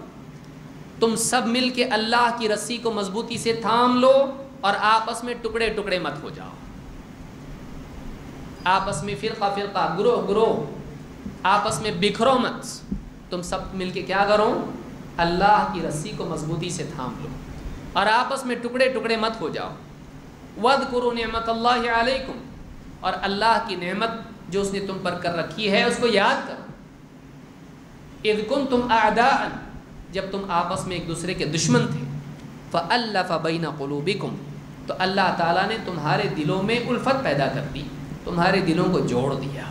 تم سب مل کے اللہ کی رسی کو مضبوطی سے تھام لو اور آپس میں ٹکڑے ٹکڑے مت ہو جاؤ. آپس میں فرقہ فرقہ، گروہ گروہ، آپس میں بکھرو مت. تم سب مل کے کیا کرو؟ اللہ کی رسی کو مضبوطی سے تھام لو اور آپس میں ٹکڑے ٹکڑے مت ہو جاؤ. وَاذْكُرُوا نِعْمَةَ اللَّهِ عَلَيْكُمْ. اور اللہ کی نعمت جو اس نے تم پر کر رکھی ہے اس کو یاد کرو. اذ کنتم اعداء. جب تم آپس میں ایک دوسرے کے دشمن تھے. فألف بین قلوبکم. تو اللہ تعالیٰ نے تمہارے دلوں میں الفت پیدا کر دی، تمہارے دلوں کو جوڑ دیا.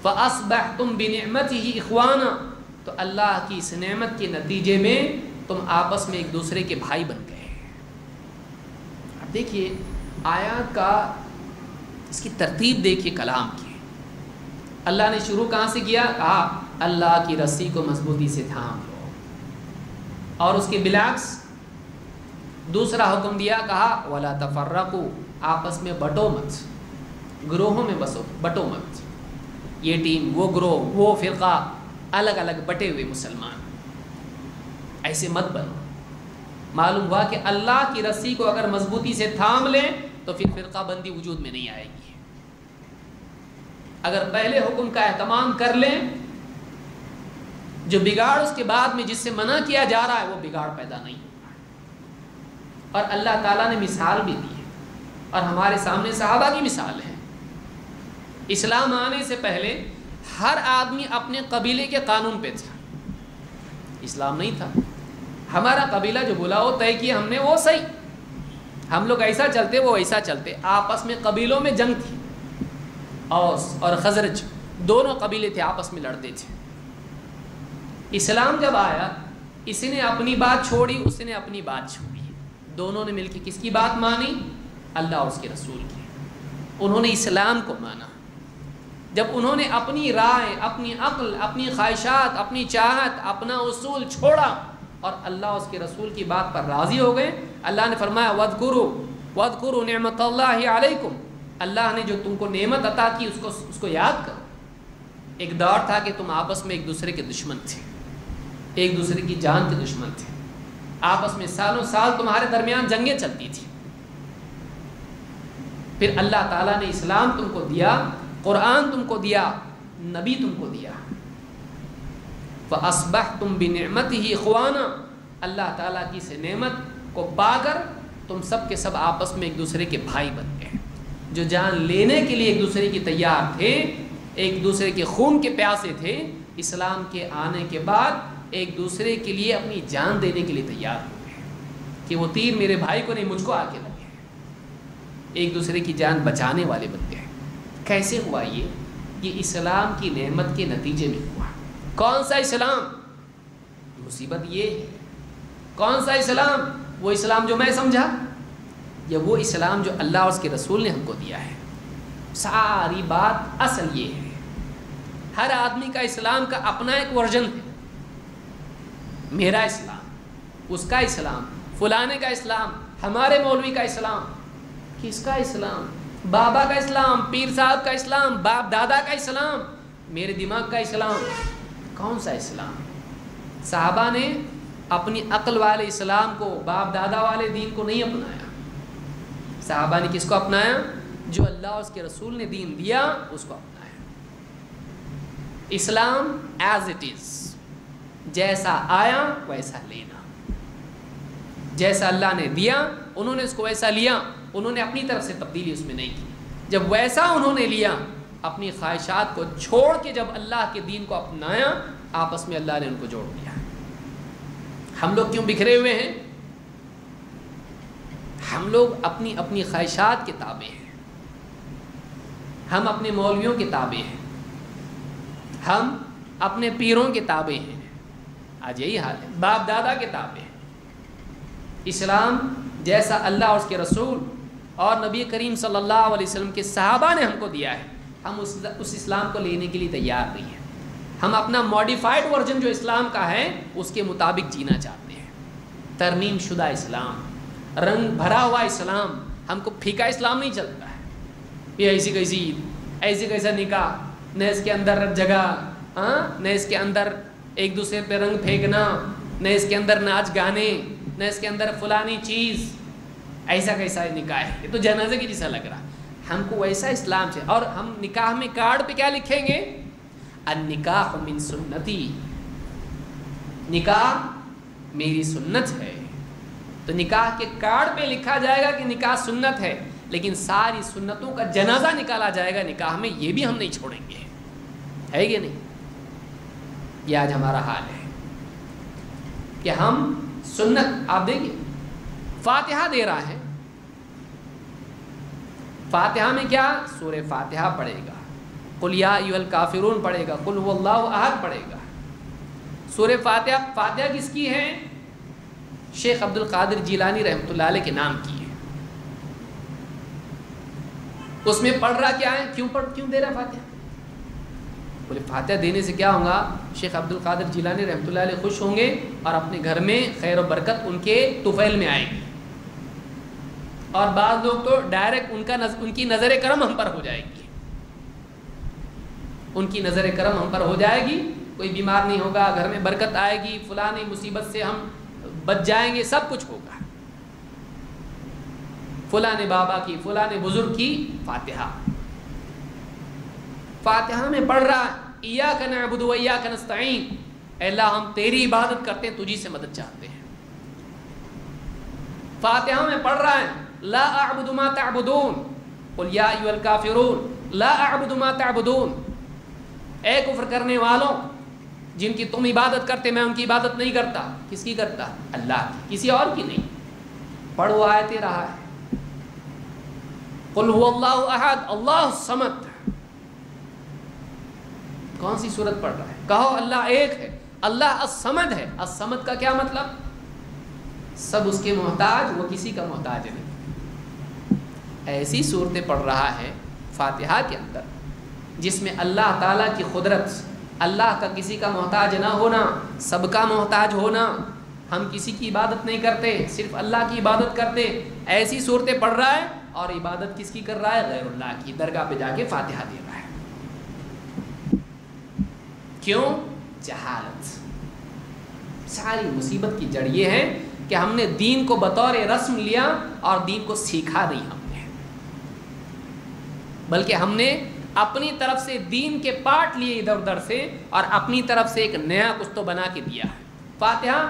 فَأَصْبَحْتُمْ بِنِعْمَتِهِ إِخْوَانًا، تو اللہ کی اس نعمت کے نتیجے میں تم آپس میں ایک دوسرے کے بھائی بن گئے۔ اب دیکھیے آیات کا اس کی ترتیب دیکھیے کلام کی۔ اللہ نے شروع کہاں سے کیا؟ کہا اللہ کی رسی کو مضبوطی سے تھام لو، اور اس کے بالعکس دوسرا حکم دیا، کہا وَلَا تَفَرَّقُوا، آپس میں بٹو مت، گروہوں میں بٹو مت، یہ ٹیم وہ گروہ وہ فرقہ، الگ الگ بٹے ہوئے مسلمان ایسے مت بنو۔ معلوم ہوا کہ اللہ کی رسی کو اگر مضبوطی سے تھام لیں تو پھر فرقہ بندی وجود میں نہیں آئے گی۔ اگر پہلے حکم کا اہتمام کر لیں، جو بگاڑ اس کے بعد میں جس سے منع کیا جا رہا ہے وہ بگاڑ پیدا نہیں ہوگا۔ اور اللہ تعالیٰ نے مثال بھی دی ہے، اور ہمارے سامنے صحابہ کی مثال ہے۔ اسلام آنے سے پہلے ہر آدمی اپنے قبیلے کے قانون پہ تھا، اسلام نہیں تھا۔ ہمارا قبیلہ جو بولا وہ طے کیا ہم نے، وہ صحیح، ہم لوگ ایسا چلتے وہ ایسا چلتے۔ آپس میں قبیلوں میں جنگ تھی، اوس اور خزرج دونوں قبیلے تھے، آپس میں لڑتے تھے۔ اسلام جب آیا، اس نے اپنی بات چھوڑی، اس نے اپنی بات چھوڑی، دونوں نے مل کے کس کی بات مانی؟ اللہ اور اس کے رسول کی۔ انہوں نے اسلام کو مانا۔ جب انہوں نے اپنی رائے، اپنی عقل، اپنی خواہشات، اپنی چاہت، اپنا اصول چھوڑا اور اللہ اور اس کے رسول کی بات پر راضی ہو گئے، اللہ نے فرمایا وَاذْكُرُوا نِعْمَتَ اللَّهِ عَلَيْكُمْ، اللہ نے جو تم کو نعمت عطا کی اس کو یاد کرو۔ ایک دور تھا کہ تم آپس میں ایک دوسرے کے دشمن تھے، ایک دوسرے کی جان کے دشمن تھے، آپس میں سالوں سال تمہارے درمیان جنگیں چلتی تھی۔ پھر اللہ تعالیٰ نے اسلام تم کو دیا، قرآن تم کو دیا، نبی تم کو دیا۔ فَأَصْبَحْتُمْ بِنِعْمَتِهِ إِخْوَانًا، اللہ تعالیٰ کی اس نعمت کو پا کر تم سب کے سب آپس میں ایک دوسرے کے بھائی بن گئے، جو جان لینے کے لیے ایک دوسرے کی تیار تھے، ایک دوسرے کے خون کے پیاسے تھے، اسلام کے آنے کے بعد ایک دوسرے کے لیے اپنی جان دینے کے لیے تیار ہو گئے کہ وہ تیر میرے بھائی کو نہیں مجھ کو آ کے لگے، ایک دوسرے کی جان بچانے والے بن گئے۔ کیسے ہوا یہ اسلام کی نعمت کے نتیجے میں ہوا۔ کون سا اسلام؟ مصیبت یہ ہے، کون سا اسلام؟ وہ اسلام جو میں سمجھا، یا وہ اسلام جو اللہ اور اس کے رسول نے ہم کو دیا ہے؟ ساری بات اصل یہ ہے، ہر آدمی کا اسلام کا اپنا ایک ورژن ہے۔ میرا اسلام، اس کا اسلام، فلانے کا اسلام، ہمارے مولوی کا اسلام، کس کا اسلام؟ بابا کا اسلام، پیر صاحب کا اسلام، باپ دادا کا اسلام، میرے دماغ کا اسلام۔ کون سا اسلام؟ صحابہ نے اپنی عقل والے اسلام کو، باپ دادا والے دین کو نہیں اپنایا۔ صحابہ نے کس کو اپنایا؟ جو اللہ اور اس کے رسول نے دین دیا اس کو اپنایا۔ اسلام ایز اٹ از، جیسا آیا ویسا لینا، جیسا اللہ نے دیا انہوں نے اس کو ویسا لیا، انہوں نے اپنی طرف سے تبدیلی اس میں نہیں کی۔ جب ویسا انہوں نے لیا، اپنی خواہشات کو چھوڑ کے جب اللہ کے دین کو اپنایا، آپس میں اللہ نے ان کو جوڑ دیا۔ ہم لوگ کیوں بکھرے ہوئے ہیں؟ ہم لوگ اپنی اپنی خواہشات کے تابع ہیں، ہم اپنے مولویوں کے تابع ہیں، ہم اپنے پیروں کے تابع ہیں، آج یہی حال ہے، باپ دادا کے تابع ہیں۔ اسلام جیسا اللہ اور اس کے رسول اور نبی کریم صلی اللہ علیہ وسلم کے صحابہ نے ہم کو دیا ہے، ہم اس اسلام کو لینے کے لیے تیار نہیں ہیں۔ ہم اپنا ماڈیفائڈ ورژن جو اسلام کا ہے اس کے مطابق جینا چاہتے ہیں، ترمیم شدہ اسلام، رنگ بھرا ہوا اسلام۔ ہم کو پھیکا اسلام نہیں چلتا ہے، یہ ایسی کیسی ایسے کیسا نکاح، نہ اس کے اندر جگہ، نہ اس کے اندر ایک دوسرے پہ رنگ پھینکنا، نہ اس کے اندر ناچ گانے، نہ اس کے اندر فلانی چیز، ایسا کیسا نکاح ہے، یہ تو جنازے کی جیسا لگ رہا۔ ہم کو ویسا اسلام سے، اور ہم نکاح میں کارڈ پہ کیا لکھیں گے؟ النکاح من سنتی، نکاح میری سنت ہے۔ تو نکاح کے کارڈ پہ لکھا جائے گا کہ نکاح سنت ہے، لیکن ساری سنتوں کا جنازہ نکالا جائے گا نکاح میں، یہ بھی ہم نہیں چھوڑیں گے، ہے کہ نہیں؟ یہ آج ہمارا حال ہے کہ ہم سنت، آپ دیکھیں فاتحہ دے رہا ہے، فاتحہ میں کیا؟ سورہ فاتحہ پڑھے گا، قل یا ایھا الکافرون پڑھے گا، قل هو اللہ احد پڑھے گا۔ سورہ فاتحہ کس کی ہے؟ شیخ عبد القادر جیلانی رحمۃ اللہ علیہ کے نام کی ہے۔ اس میں پڑھ رہا کیا ہے؟ کیوں دے رہا فاتحہ؟ بولے فاتحہ دینے سے کیا ہوگا؟ شیخ عبد القادر جیلانی رحمۃ اللہ علیہ خوش ہوں گے اور اپنے گھر میں خیر و برکت ان کے طفیل میں آئے گی، اور بعض لوگ تو ڈائریکٹ ان کی نظر کرم ہم پر ہو جائے گی، ان کی نظر کرم ہم پر ہو جائے گی، کوئی بیمار نہیں ہوگا، گھر میں برکت آئے گی، فلانی مصیبت سے ہم بچ جائیں گے، سب کچھ ہوگا۔ فلاں بابا کی، فلاں بزرگ کی فاتحہ میں پڑھ رہا ہے ایاک نعبد و ایاک نستعین، اے اللہ ہم تیری عبادت کرتے ہیں، تجھی سے مدد چاہتے ہیں۔ فاتحہ میں پڑھ رہا ہے لا اعبد ما تعبدون قل یا ایھا الکافرون لا اعبد ما تعبدون، اے کفر کرنے والوں جن کی تم عبادت کرتے میں ان کی عبادت نہیں کرتا۔ کس کی کرتا؟ اللہ کی، کسی اور کی نہیں۔ پڑھو آیت رہا ہے قل هو اللہ احد اللہ الصمد، کون سی صورت پڑھ رہا ہے؟ کہو اللہ ایک ہے، اللہ الصمد ہے۔ الصمد کا کیا مطلب؟ سب اس کے محتاج، وہ کسی کا محتاج نہیں۔ ایسی صورتیں پڑھ رہا ہے فاتحہ کے اندر جس میں اللہ تعالیٰ کی قدرت، اللہ کا کسی کا محتاج نہ ہونا، سب کا محتاج ہونا، ہم کسی کی عبادت نہیں کرتے، صرف اللہ کی عبادت کرتے، ایسی صورتیں پڑھ رہا ہے، اور عبادت کس کی کر رہا ہے؟ غیر اللہ کی، درگاہ پہ جا کے فاتحہ دے رہا ہے۔ کیوں؟ جہالت۔ ساری مصیبت کی جڑ یہ ہے کہ ہم نے دین کو بطور رسم لیا اور دین کو سیکھا نہیں ہم نے، بلکہ ہم نے اپنی طرف سے دین کے پارٹ لیے ادھر ادھر سے، اور اپنی طرف سے ایک نیا کچھ تو بنا کے دیا ہے۔ فاتحہ،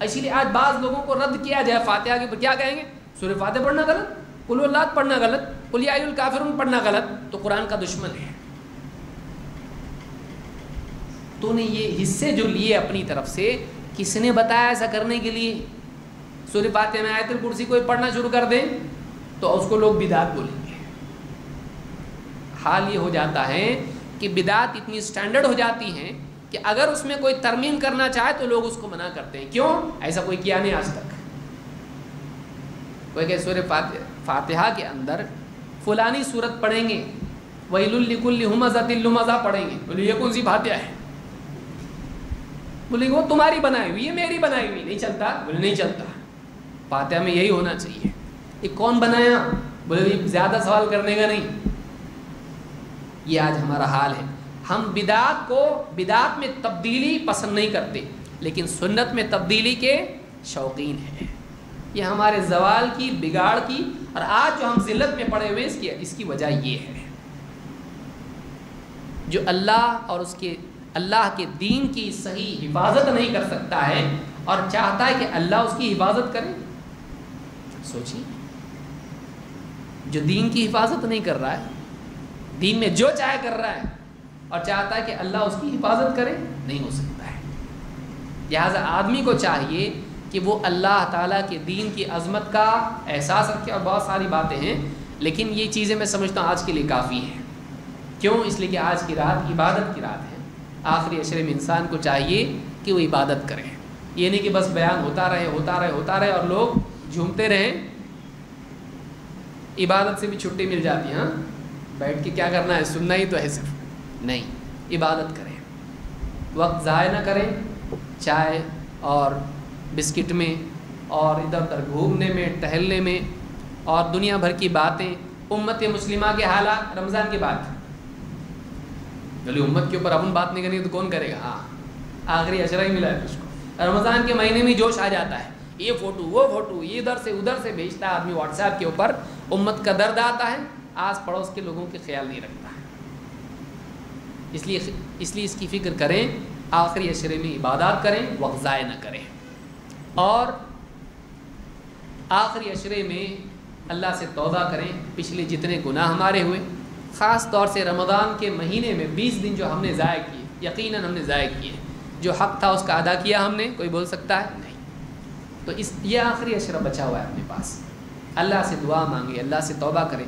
اسی لیے آج بعض لوگوں کو رد کیا جائے فاتحہ کے اوپر، کیا کہیں گے؟ سورہ فاتحہ پڑھنا غلط، قل اللہ پڑھنا غلط، قل یا ایھا الکافرون پڑھنا غلط، تو قرآن کا دشمن ہے۔ تو نے یہ حصے جو لیے اپنی طرف سے، کس نے بتایا ایسا کرنے کے لیے؟ سورہ فاتحہ میں آیت الکرسی کوئی پڑھنا شروع کر دیں تو اس کو لوگ بدعت بولیں گے۔ حال یہ ہو جاتا ہے کہ بدعت اتنی سٹینڈرڈ ہو جاتی ہیں کہ اگر اس میں کوئی ترمیم کرنا چاہے تو لوگ اس کو منع کرتے ہیں۔ کیوں؟ ایسا کوئی کیا نہیں آج تک۔ کوئی کہ سورہ فاتحہ کے اندر فلانی صورت پڑھیں گے، ویل لکل ہمزۃ لمزہ پڑھیں گے، بولے یہ کون سی فاتحہ ہے؟ بولے وہ تمہاری بنائی ہوئی ہے، میری بنائی ہوئی نہیں چلتا، بولے نہیں چلتا، فاتحہ میں یہی ہونا چاہیے۔ یہ کون بنایا؟ بولے یہ زیادہ سوال کرنے کا نہیں۔ یہ آج ہمارا حال ہے، ہم بدعت میں تبدیلی پسند نہیں کرتے، لیکن سنت میں تبدیلی کے شوقین ہیں۔ یہ ہمارے زوال کی، بگاڑ کی، اور آج جو ہم ذلت میں پڑے ہوئے اس کی وجہ یہ ہے۔ جو اللہ کے دین کی صحیح حفاظت نہیں کر سکتا ہے اور چاہتا ہے کہ اللہ اس کی حفاظت کرے، سوچیے، جو دین کی حفاظت نہیں کر رہا ہے، دین میں جو چاہے کر رہا ہے، اور چاہتا ہے کہ اللہ اس کی حفاظت کرے، نہیں ہو سکتا ہے۔ لہٰذا آدمی کو چاہیے کہ وہ اللہ تعالیٰ کے دین کی عظمت کا احساس رکھے، اور بہت ساری باتیں ہیں، لیکن یہ چیزیں میں سمجھتا ہوں آج کے لیے کافی ہیں۔ کیوں؟ اس لیے کہ آج کی رات عبادت کی رات ہے، آخری عشرے میں انسان کو چاہیے کہ وہ عبادت کرے، یہ نہیں کہ بس بیان ہوتا رہے اور لوگ جھومتے رہیں۔ عبادت سے بھی چھٹی مل جاتی ہے، ہاں بیٹھ کے کیا کرنا ہے، سننا ہی تو ہے صرف، نہیں، عبادت کریں، وقت ضائع نہ کریں چائے اور بسکٹ میں اور ادھر ادھر گھومنے میں، ٹہلنے میں، اور دنیا بھر کی باتیں، امت مسلمہ کے حالات۔ رمضان کی بات، چلیے امت کے اوپر اپن بات نہیں کرنی تو کون کرے گا؟ ہاں آخری عشرہ ہی ملا ہے اس کو۔ رمضان کے مہینے میں جوش آ جاتا ہے، یہ فوٹو وہ فوٹو، یہ ادھر سے بھیجتا ہے آدمی واٹس ایپ کے اوپر، امت کا درد آتا ہے، آس پڑوس کے لوگوں کے خیال نہیں رکھتا ہے۔ اس لیے اس کی فکر کریں، آخری عشرے میں عبادات کریں، وقت ضائع نہ کریں، اور آخری عشرے میں اللہ سے توبہ کریں، پچھلے جتنے گناہ ہمارے ہوئے، خاص طور سے رمضان کے مہینے میں 20 دن جو ہم نے ضائع کیے، یقیناً ہم نے ضائع کیے، جو حق تھا اس کا ادا کیا ہم نے، کوئی بول سکتا ہے؟ نہیں۔ تو یہ آخری عشرہ بچا ہوا ہے اپنے پاس، اللہ سے دعا مانگے، اللہ سے توبہ کرے۔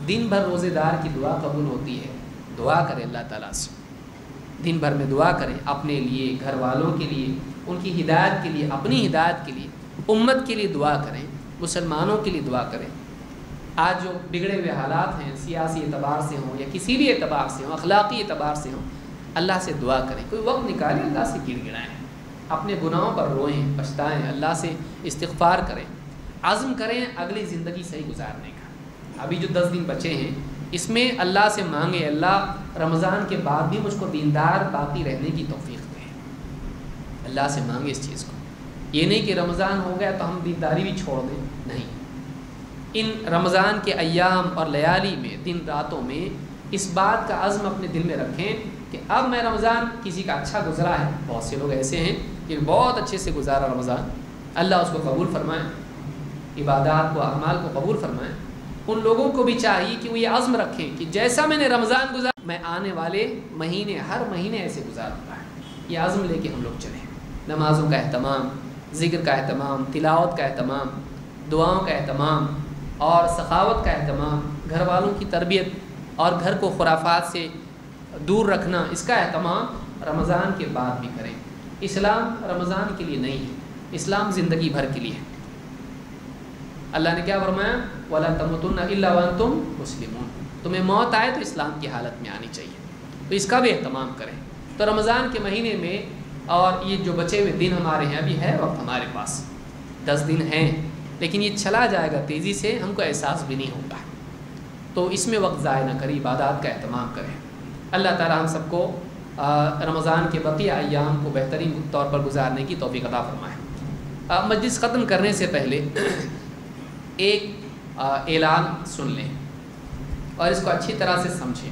دن بھر روزے دار کی دعا قبول ہوتی ہے، دعا کریں اللہ تعالیٰ سے، دن بھر میں دعا کریں اپنے لیے، گھر والوں کے لیے، ان کی ہدایت کے لیے، اپنی ہدایت کے لیے، امت کے لیے دعا کریں، مسلمانوں کے لیے دعا کریں۔ آج جو بگڑے ہوئے حالات ہیں، سیاسی اعتبار سے ہوں یا کسی بھی اعتبار سے ہوں، اخلاقی اعتبار سے ہوں، اللہ سے دعا کریں، کوئی وقت نکالیں، اللہ سے گڑ گڑائیں، اپنے گناہوں پر روئیں، پچھتائیں، اللہ سے استغفار کریں، عزم کریں اگلی زندگی صحیح گزارنے کا۔ ابھی جو 10 دن بچے ہیں اس میں اللہ سے مانگے، اللہ رمضان کے بعد بھی مجھ کو دیندار باقی رہنے کی توفیق دے، اللہ سے مانگے اس چیز کو۔ یہ نہیں کہ رمضان ہو گیا تو ہم دینداری بھی چھوڑ دیں، نہیں، ان رمضان کے ایام اور لیالی میں، دن راتوں میں اس بات کا عزم اپنے دل میں رکھیں کہ اب میں رمضان، کسی کا اچھا گزرا ہے، بہت سے لوگ ایسے ہیں کہ بہت اچھے سے گزارا رمضان، اللہ اس کو قبول فرمائے، عبادات کو، اعمال کو قبول فرمائے۔ ان لوگوں کو بھی چاہیے کہ وہ یہ عزم رکھیں کہ جیسا میں نے رمضان گزارا، میں آنے والے مہینے، ہر مہینے ایسے گزاروں گا۔ یہ عزم لے کے ہم لوگ چلیں، نمازوں کا اہتمام، ذکر کا اہتمام، تلاوت کا اہتمام، دعاؤں کا اہتمام اور سخاوت کا اہتمام، گھر والوں کی تربیت اور گھر کو خرافات سے دور رکھنا، اس کا اہتمام رمضان کے بعد بھی کریں۔ اسلام رمضان کے لیے نہیں ہے، اسلام زندگی بھر کے لیے ہے۔ اللہ نے کیا فرمایا؟ وَلَا تَمُوتُنَّ إِلَّا وَأَنْتُمْ مُسْلِمُونَ، تمہیں موت آئے تو اسلام کی حالت میں آنی چاہیے، تو اس کا بھی اہتمام کریں۔ تو رمضان کے مہینے میں، اور یہ جو بچے ہوئے دن ہمارے ہیں، ابھی ہے وقت ہمارے پاس، 10 دن ہیں، لیکن یہ چلا جائے گا تیزی سے، ہم کو احساس بھی نہیں ہوگا، تو اس میں وقت ضائع نہ کریں، عبادات کا اہتمام کریں۔ اللہ تعالی ہم سب کو رمضان کے بقیہ ایام کو بہترین طور پر گزارنے کی توفیق عطا فرمائے۔ مجلس ختم کرنے سے پہلے ایک اعلان سن لیں اور اس کو اچھی طرح سے سمجھیں۔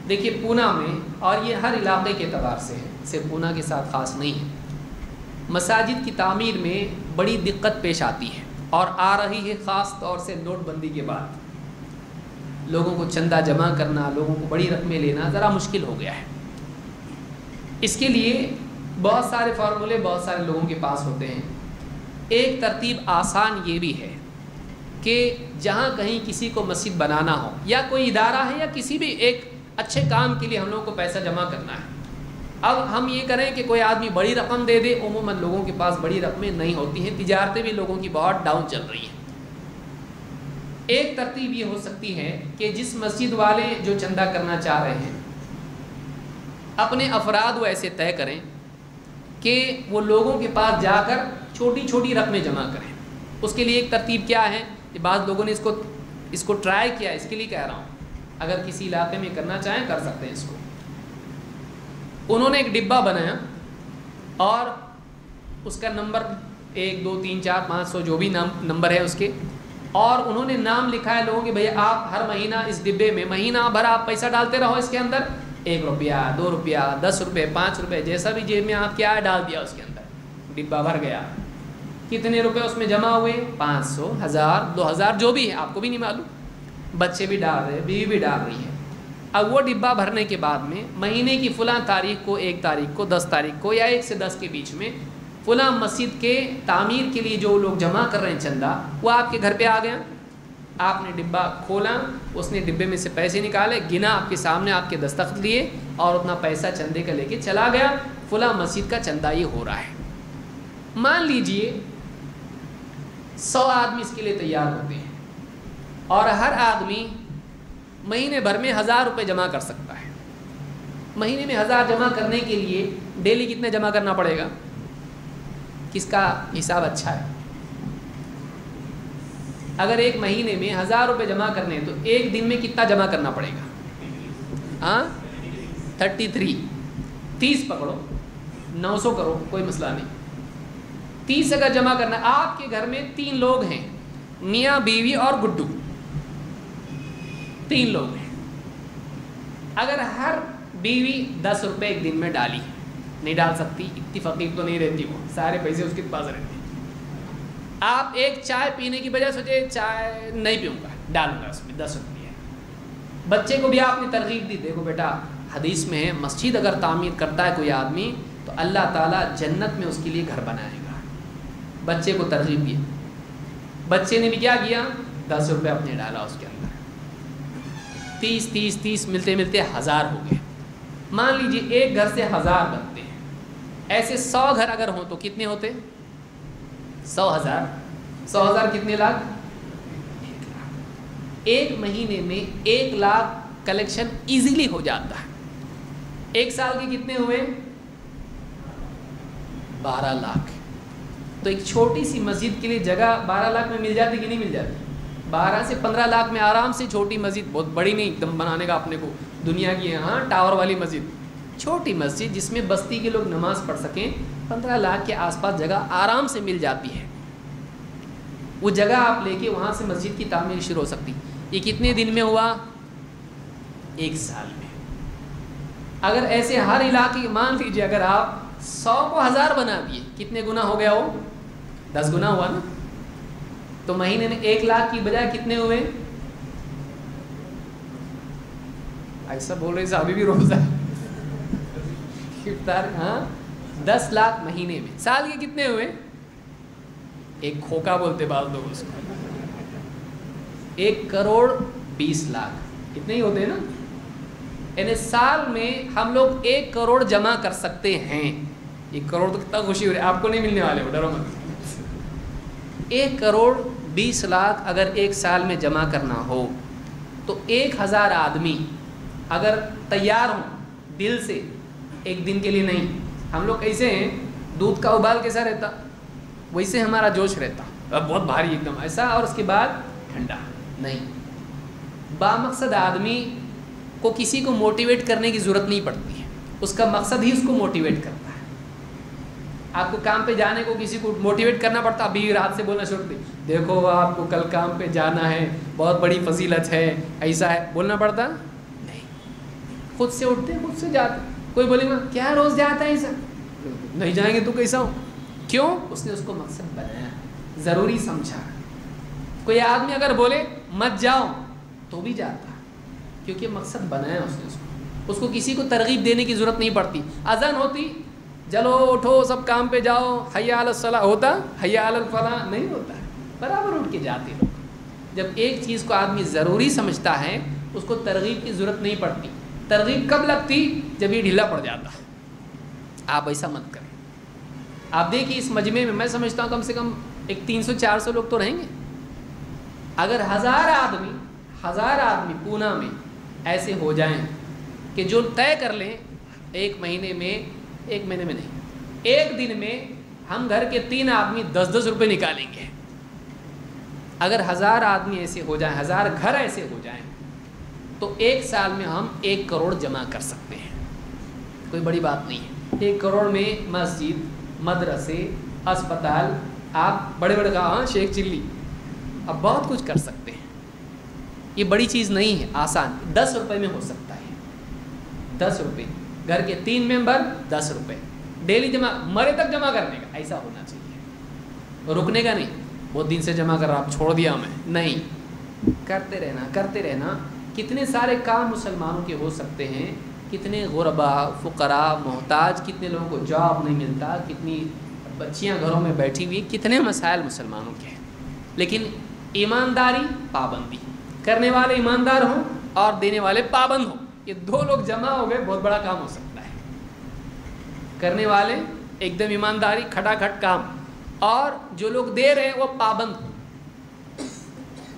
دیکھیے پونا میں، اور یہ ہر علاقے کے اعتبار سے ہے، صرف پونا کے ساتھ خاص نہیں ہے، مساجد کی تعمیر میں بڑی دقت پیش آتی ہے اور آ رہی ہے، خاص طور سے نوٹ بندی کے بعد لوگوں کو چندہ جمع کرنا، لوگوں کو بڑی رقمیں لینا ذرا مشکل ہو گیا ہے۔ اس کے لیے بہت سارے فارمولے بہت سارے لوگوں کے پاس ہوتے ہیں۔ ایک ترتیب آسان یہ بھی ہے کہ جہاں کہیں کسی کو مسجد بنانا ہو، یا کوئی ادارہ ہے یا کسی بھی ایک اچھے کام کے لیے ہم لوگوں کو پیسہ جمع کرنا ہے، اب ہم یہ کریں کہ کوئی آدمی بڑی رقم دے دے، عموماً لوگوں کے پاس بڑی رقمیں نہیں ہوتی ہیں، تجارتیں بھی لوگوں کی بہت ڈاؤن چل رہی ہیں۔ ایک ترتیب یہ ہو سکتی ہے کہ جس مسجد والے جو چندہ کرنا چاہ رہے ہیں، اپنے افراد وہ ایسے طے کریں کہ وہ لوگوں کے پاس جا کر چھوٹی چھوٹی رقمیں جمع کریں۔ اس کے لیے ایک ترتیب کیا ہے کہ بعض لوگوں نے اس کو ٹرائی کیا، اس کے لیے کہہ رہا ہوں، اگر کسی علاقے میں کرنا چاہیں کر سکتے ہیں اس کو۔ انہوں نے ایک ڈبہ بنایا اور اس کا نمبر 1 2 3 4 500 جو بھی نمبر ہے اس کے، اور انہوں نے نام لکھا ہے لوگوں کے، بھئی آپ ہر مہینہ اس ڈبے میں مہینہ بھر آپ پیسہ ڈالتے رہو، اس کے اندر 1 روپیہ 2 روپیہ 10 روپے 5 روپے جیسا بھی جیب میں آپ کیا ہے ڈال دیا، اس کے اندر ڈبہ بھر گیا۔ کتنے روپے اس میں جمع ہوئے؟ 500 1000 2000 جو بھی ہے، آپ کو بھی نہیں معلوم، بچے بھی ڈال رہے، بیوی بھی ڈال رہی ہے۔ اب وہ ڈبہ بھرنے کے بعد میں مہینے کی فلاں تاریخ کو، 1 تاریخ کو، 10 تاریخ کو، یا 1 سے 10 کے بیچ میں فلاں مسجد کے تعمیر کے لیے جو لوگ جمع کر رہے ہیں چندہ، وہ آپ کے گھر پہ آ گیا، آپ نے ڈبہ کھولا، اس نے ڈبے میں سے پیسے نکالے، گنا آپ کے سامنے، آپ کے دستخط لیے اور اتنا پیسہ چندے کا لے کے چلا گیا، فلاں مسجد کا چندہ یہ ہو رہا ہے۔ مان لیجئے 100 آدمی اس کے لیے تیار ہوتے ہیں اور ہر آدمی مہینے بھر میں 1000 روپے جمع کر سکتا ہے۔ مہینے میں 1000 جمع کرنے کے لیے ڈیلی کتنے جمع کرنا پڑے گا؟ کس کا حساب اچھا ہے؟ اگر ایک مہینے میں 1000 روپے جمع کرنے ہیں تو ایک دن میں کتنا جمع کرنا پڑے گا؟ ہاں 33، 30 پکڑو، 900 کرو، کوئی مسئلہ نہیں۔ 30 اگر جمع کرنا، آپ کے گھر میں 3 لوگ ہیں، میاں بیوی اور گڈو، 3 لوگ ہیں۔ اگر ہر بیوی 10 روپے ایک دن میں ڈالی، نہیں ڈال سکتی، اتنی فقیر تو نہیں رہتی، وہ سارے پیسے اس کے پاس رہتے ہیں۔ آپ ایک چائے پینے کی بجائے سوچے چائے نہیں پیوں گا، ڈالوں گا اس میں 10 روپے۔ بچے کو بھی آپ نے ترغیب دی، دیکھو بیٹا حدیث میں ہے مسجد اگر تعمیر کرتا ہے کوئی آدمی تو اللہ تعالیٰ جنت میں اس کے لیے گھر بنائے گا۔ بچے کو ترغیب دی، بچے نے بھی کیا کیا؟ 10 روپے اپنے ڈالا اس کے اندر۔ 30 ملتے ملتے 1000 ہو گئے. مان لیجئے ایک گھر سے 1000 بنتے ہیں. ایسے 100 گھر اگر ہوں تو کتنے ہوتے؟ 100,000 کتنے لاکھ؟ 1 لاکھ. ایک مہینے میں 1 لاکھ کلیکشن ایزیلی ہو جاتا ہے. ایک سال کے کتنے ہوئے؟ 12 لاکھ. تو ایک چھوٹی سی مسجد کے لیے جگہ 12 لاکھ میں مل جاتی کہ نہیں مل جاتی؟ 12 سے 15 لاکھ میں آرام سے چھوٹی مسجد, بہت بڑی نہیں ایک دم بنانے کا اپنے کو دنیا کی ہاں ٹاور والی مسجد, چھوٹی مسجد جس میں بستی کے لوگ نماز پڑھ سکیں, 15 لاکھ کے آس پاس جگہ آرام سے مل جاتی ہے. وہ جگہ آپ لے کے وہاں سے مسجد کی تعمیر شروع ہو سکتی. یہ کتنے دن میں ہوا؟ 1 سال میں. اگر ایسے ہر علاقے, مان لیجیے اگر آپ 100 کو 1000 بنا دیے, کتنے گنا ہو گیا وہ؟ 10 گنا ہوا نا. تو مہینے میں 1 لاکھ کی بجائے کتنے ہوئے؟ ایسا بول رہے صاحب بھی روزہ افطار, ہاں 10 لاکھ مہینے میں. سال کے کتنے ہوئے؟ ایک کھوکا بولتے بعض لوگ اس کو, 1 کروڑ 20 لاکھ اتنے ہی ہوتے ہیں نا. یعنی سال میں ہم لوگ 1 کروڑ جمع کر سکتے ہیں. 1 کروڑ تو کتنا خوشی ہو رہی ہے, آپ کو نہیں ملنے والے ہو, ڈرو مت. 1 کروڑ 20 لاکھ اگر ایک سال میں جمع کرنا ہو تو 1000 آدمی اگر تیار ہوں دل سے, ایک دن کے لیے نہیں. ہم لوگ کیسے ہیں, دودھ کا ابال کیسا رہتا ویسے ہمارا جوش رہتا, بہت بھاری ایک دم ایسا, اور اس کے بعد ٹھنڈا نہیں. بامقصد آدمی کو کسی کو موٹیویٹ کرنے کی ضرورت نہیں پڑتی ہے, اس کا مقصد ہی اس کو موٹیویٹ کرتا ہے. آپ کو کام پہ جانے کو کسی کو موٹیویٹ کرنا پڑتا, ابھی رات سے بولنا شروع کر دیکھو آپ کو کل کام پہ جانا ہے, بہت بڑی فضیلت ہے, ایسا ہے, بولنا پڑتا نہیں. خود سے اٹھتے خود سے جاتے. کوئی بولے گا کیا روز جاتا ہے ایسا, نہیں جائیں گے تو کیسا ہو, کیوں؟ اس نے اس کو مقصد بنایا, ضروری سمجھا. کوئی آدمی اگر بولے مت جاؤ تو بھی جاتا, کیونکہ مقصد بنایا اس نے اس کو کسی کو ترغیب دینے کی ضرورت نہیں پڑتی. اذان ہوتی چلو اٹھو سب کام پہ جاؤ, حی علی الصلاۃ ہوتا, حی علی الفلاح نہیں ہوتا ہے, برابر اٹھ کے جاتے لوگ. جب ایک چیز کو آدمی ضروری سمجھتا ہے اس کو ترغیب کی ضرورت نہیں پڑتی. ترغیب کب لگتی؟ جب یہ ڈھیلا پڑ جاتا. آپ ایسا مت کریں. آپ دیکھیے اس مجمع میں میں سمجھتا ہوں کم سے کم ایک 300-400 لوگ تو رہیں گے. اگر 1000 آدمی پونا میں ایسے ہو جائیں کہ جو طے کر لیں ایک مہینے میں نہیں, ایک دن میں ہم گھر کے 3 آدمی 10-10 روپے نکالیں گے. اگر 1000 آدمی ایسے ہو جائیں, 1000 گھر ایسے ہو جائیں تو ایک سال میں ہم 1 کروڑ جمع کر سکتے ہیں. کوئی بڑی بات نہیں ہے. 1 کروڑ میں مسجد, مدرسے, اسپتال, آپ بڑے بڑے کہاں شیخ چلی, اب بہت کچھ کر سکتے ہیں. یہ بڑی چیز نہیں ہے, آسان. 10 روپے میں ہو سکتا ہے. 10 روپے, گھر کے 3 ممبر 10 روپے ڈیلی جمع, مرے تک جمع کرنے کا, ایسا ہونا چاہیے. رکنے کا نہیں, بہت دن سے جمع کر رہا آپ چھوڑ دیا میں, نہیں, کرتے رہنا. کتنے سارے کام مسلمانوں کے ہو سکتے ہیں. کتنے غربا, فقراء, محتاج, کتنے لوگوں کو جاب نہیں ملتا, کتنی بچیاں گھروں میں بیٹھی ہوئی, کتنے مسائل مسلمانوں کے ہیں. لیکن ایمانداری, پابندی, کرنے والے ایماندار ہوں اور دینے والے پابند ہوں, یہ 2 لوگ جمع ہو گئے, بہت بڑا کام ہو سکتا ہے. کرنے والے ایک دم ایمانداری, کھٹا کھٹ کام, اور جو لوگ دے رہے ہیں وہ پابند ہوں.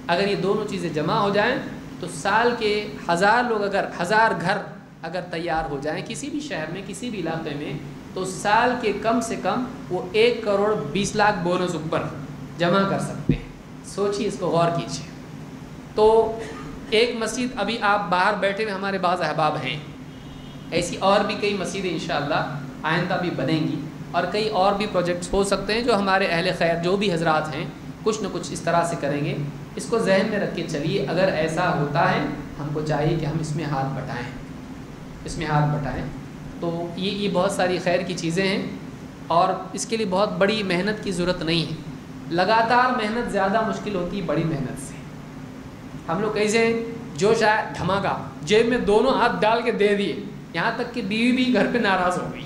اگر یہ دونوں چیزیں جمع ہو جائیں تو سال کے 1000 لوگ, اگر 1000 گھر اگر تیار ہو جائیں کسی بھی شہر میں, کسی بھی علاقے میں, تو سال کے کم سے کم وہ 1 کروڑ 20 لاکھ بونس اوپر جمع کر سکتے ہیں. سوچیے, اس کو غور کیجیے. تو ایک مسجد, ابھی آپ باہر بیٹھے ہوئے ہمارے بعض احباب ہیں, ایسی اور بھی کئی مسجدیں انشاءاللہ آئندہ بھی بنیں گی, اور کئی اور بھی پروجیکٹس ہو سکتے ہیں جو ہمارے اہل خیر جو بھی حضرات ہیں کچھ نہ کچھ اس طرح سے کریں گے. اس کو ذہن میں رکھ کے چلیے. اگر ایسا ہوتا ہے ہم کو چاہیے کہ ہم اس میں ہاتھ بٹائیں. تو یہ بہت ساری خیر کی چیزیں ہیں, اور اس کے لیے بہت بڑی محنت کی ضرورت نہیں ہے. لگاتار محنت زیادہ مشکل ہوتی ہے بڑی محنت سے. ہم لوگ کیسے جوش آیا, دھماکہ, جیب میں دونوں ہاتھ ڈال کے دے دیے, یہاں تک کہ بیوی بھی گھر پہ ناراض ہو گئی.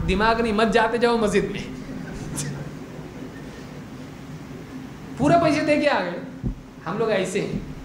دماغ نہیں, مت جاتے جاؤ مسجد میں, پورے پیسے دے کے آ گئے. ہم لوگ ایسے ہیں,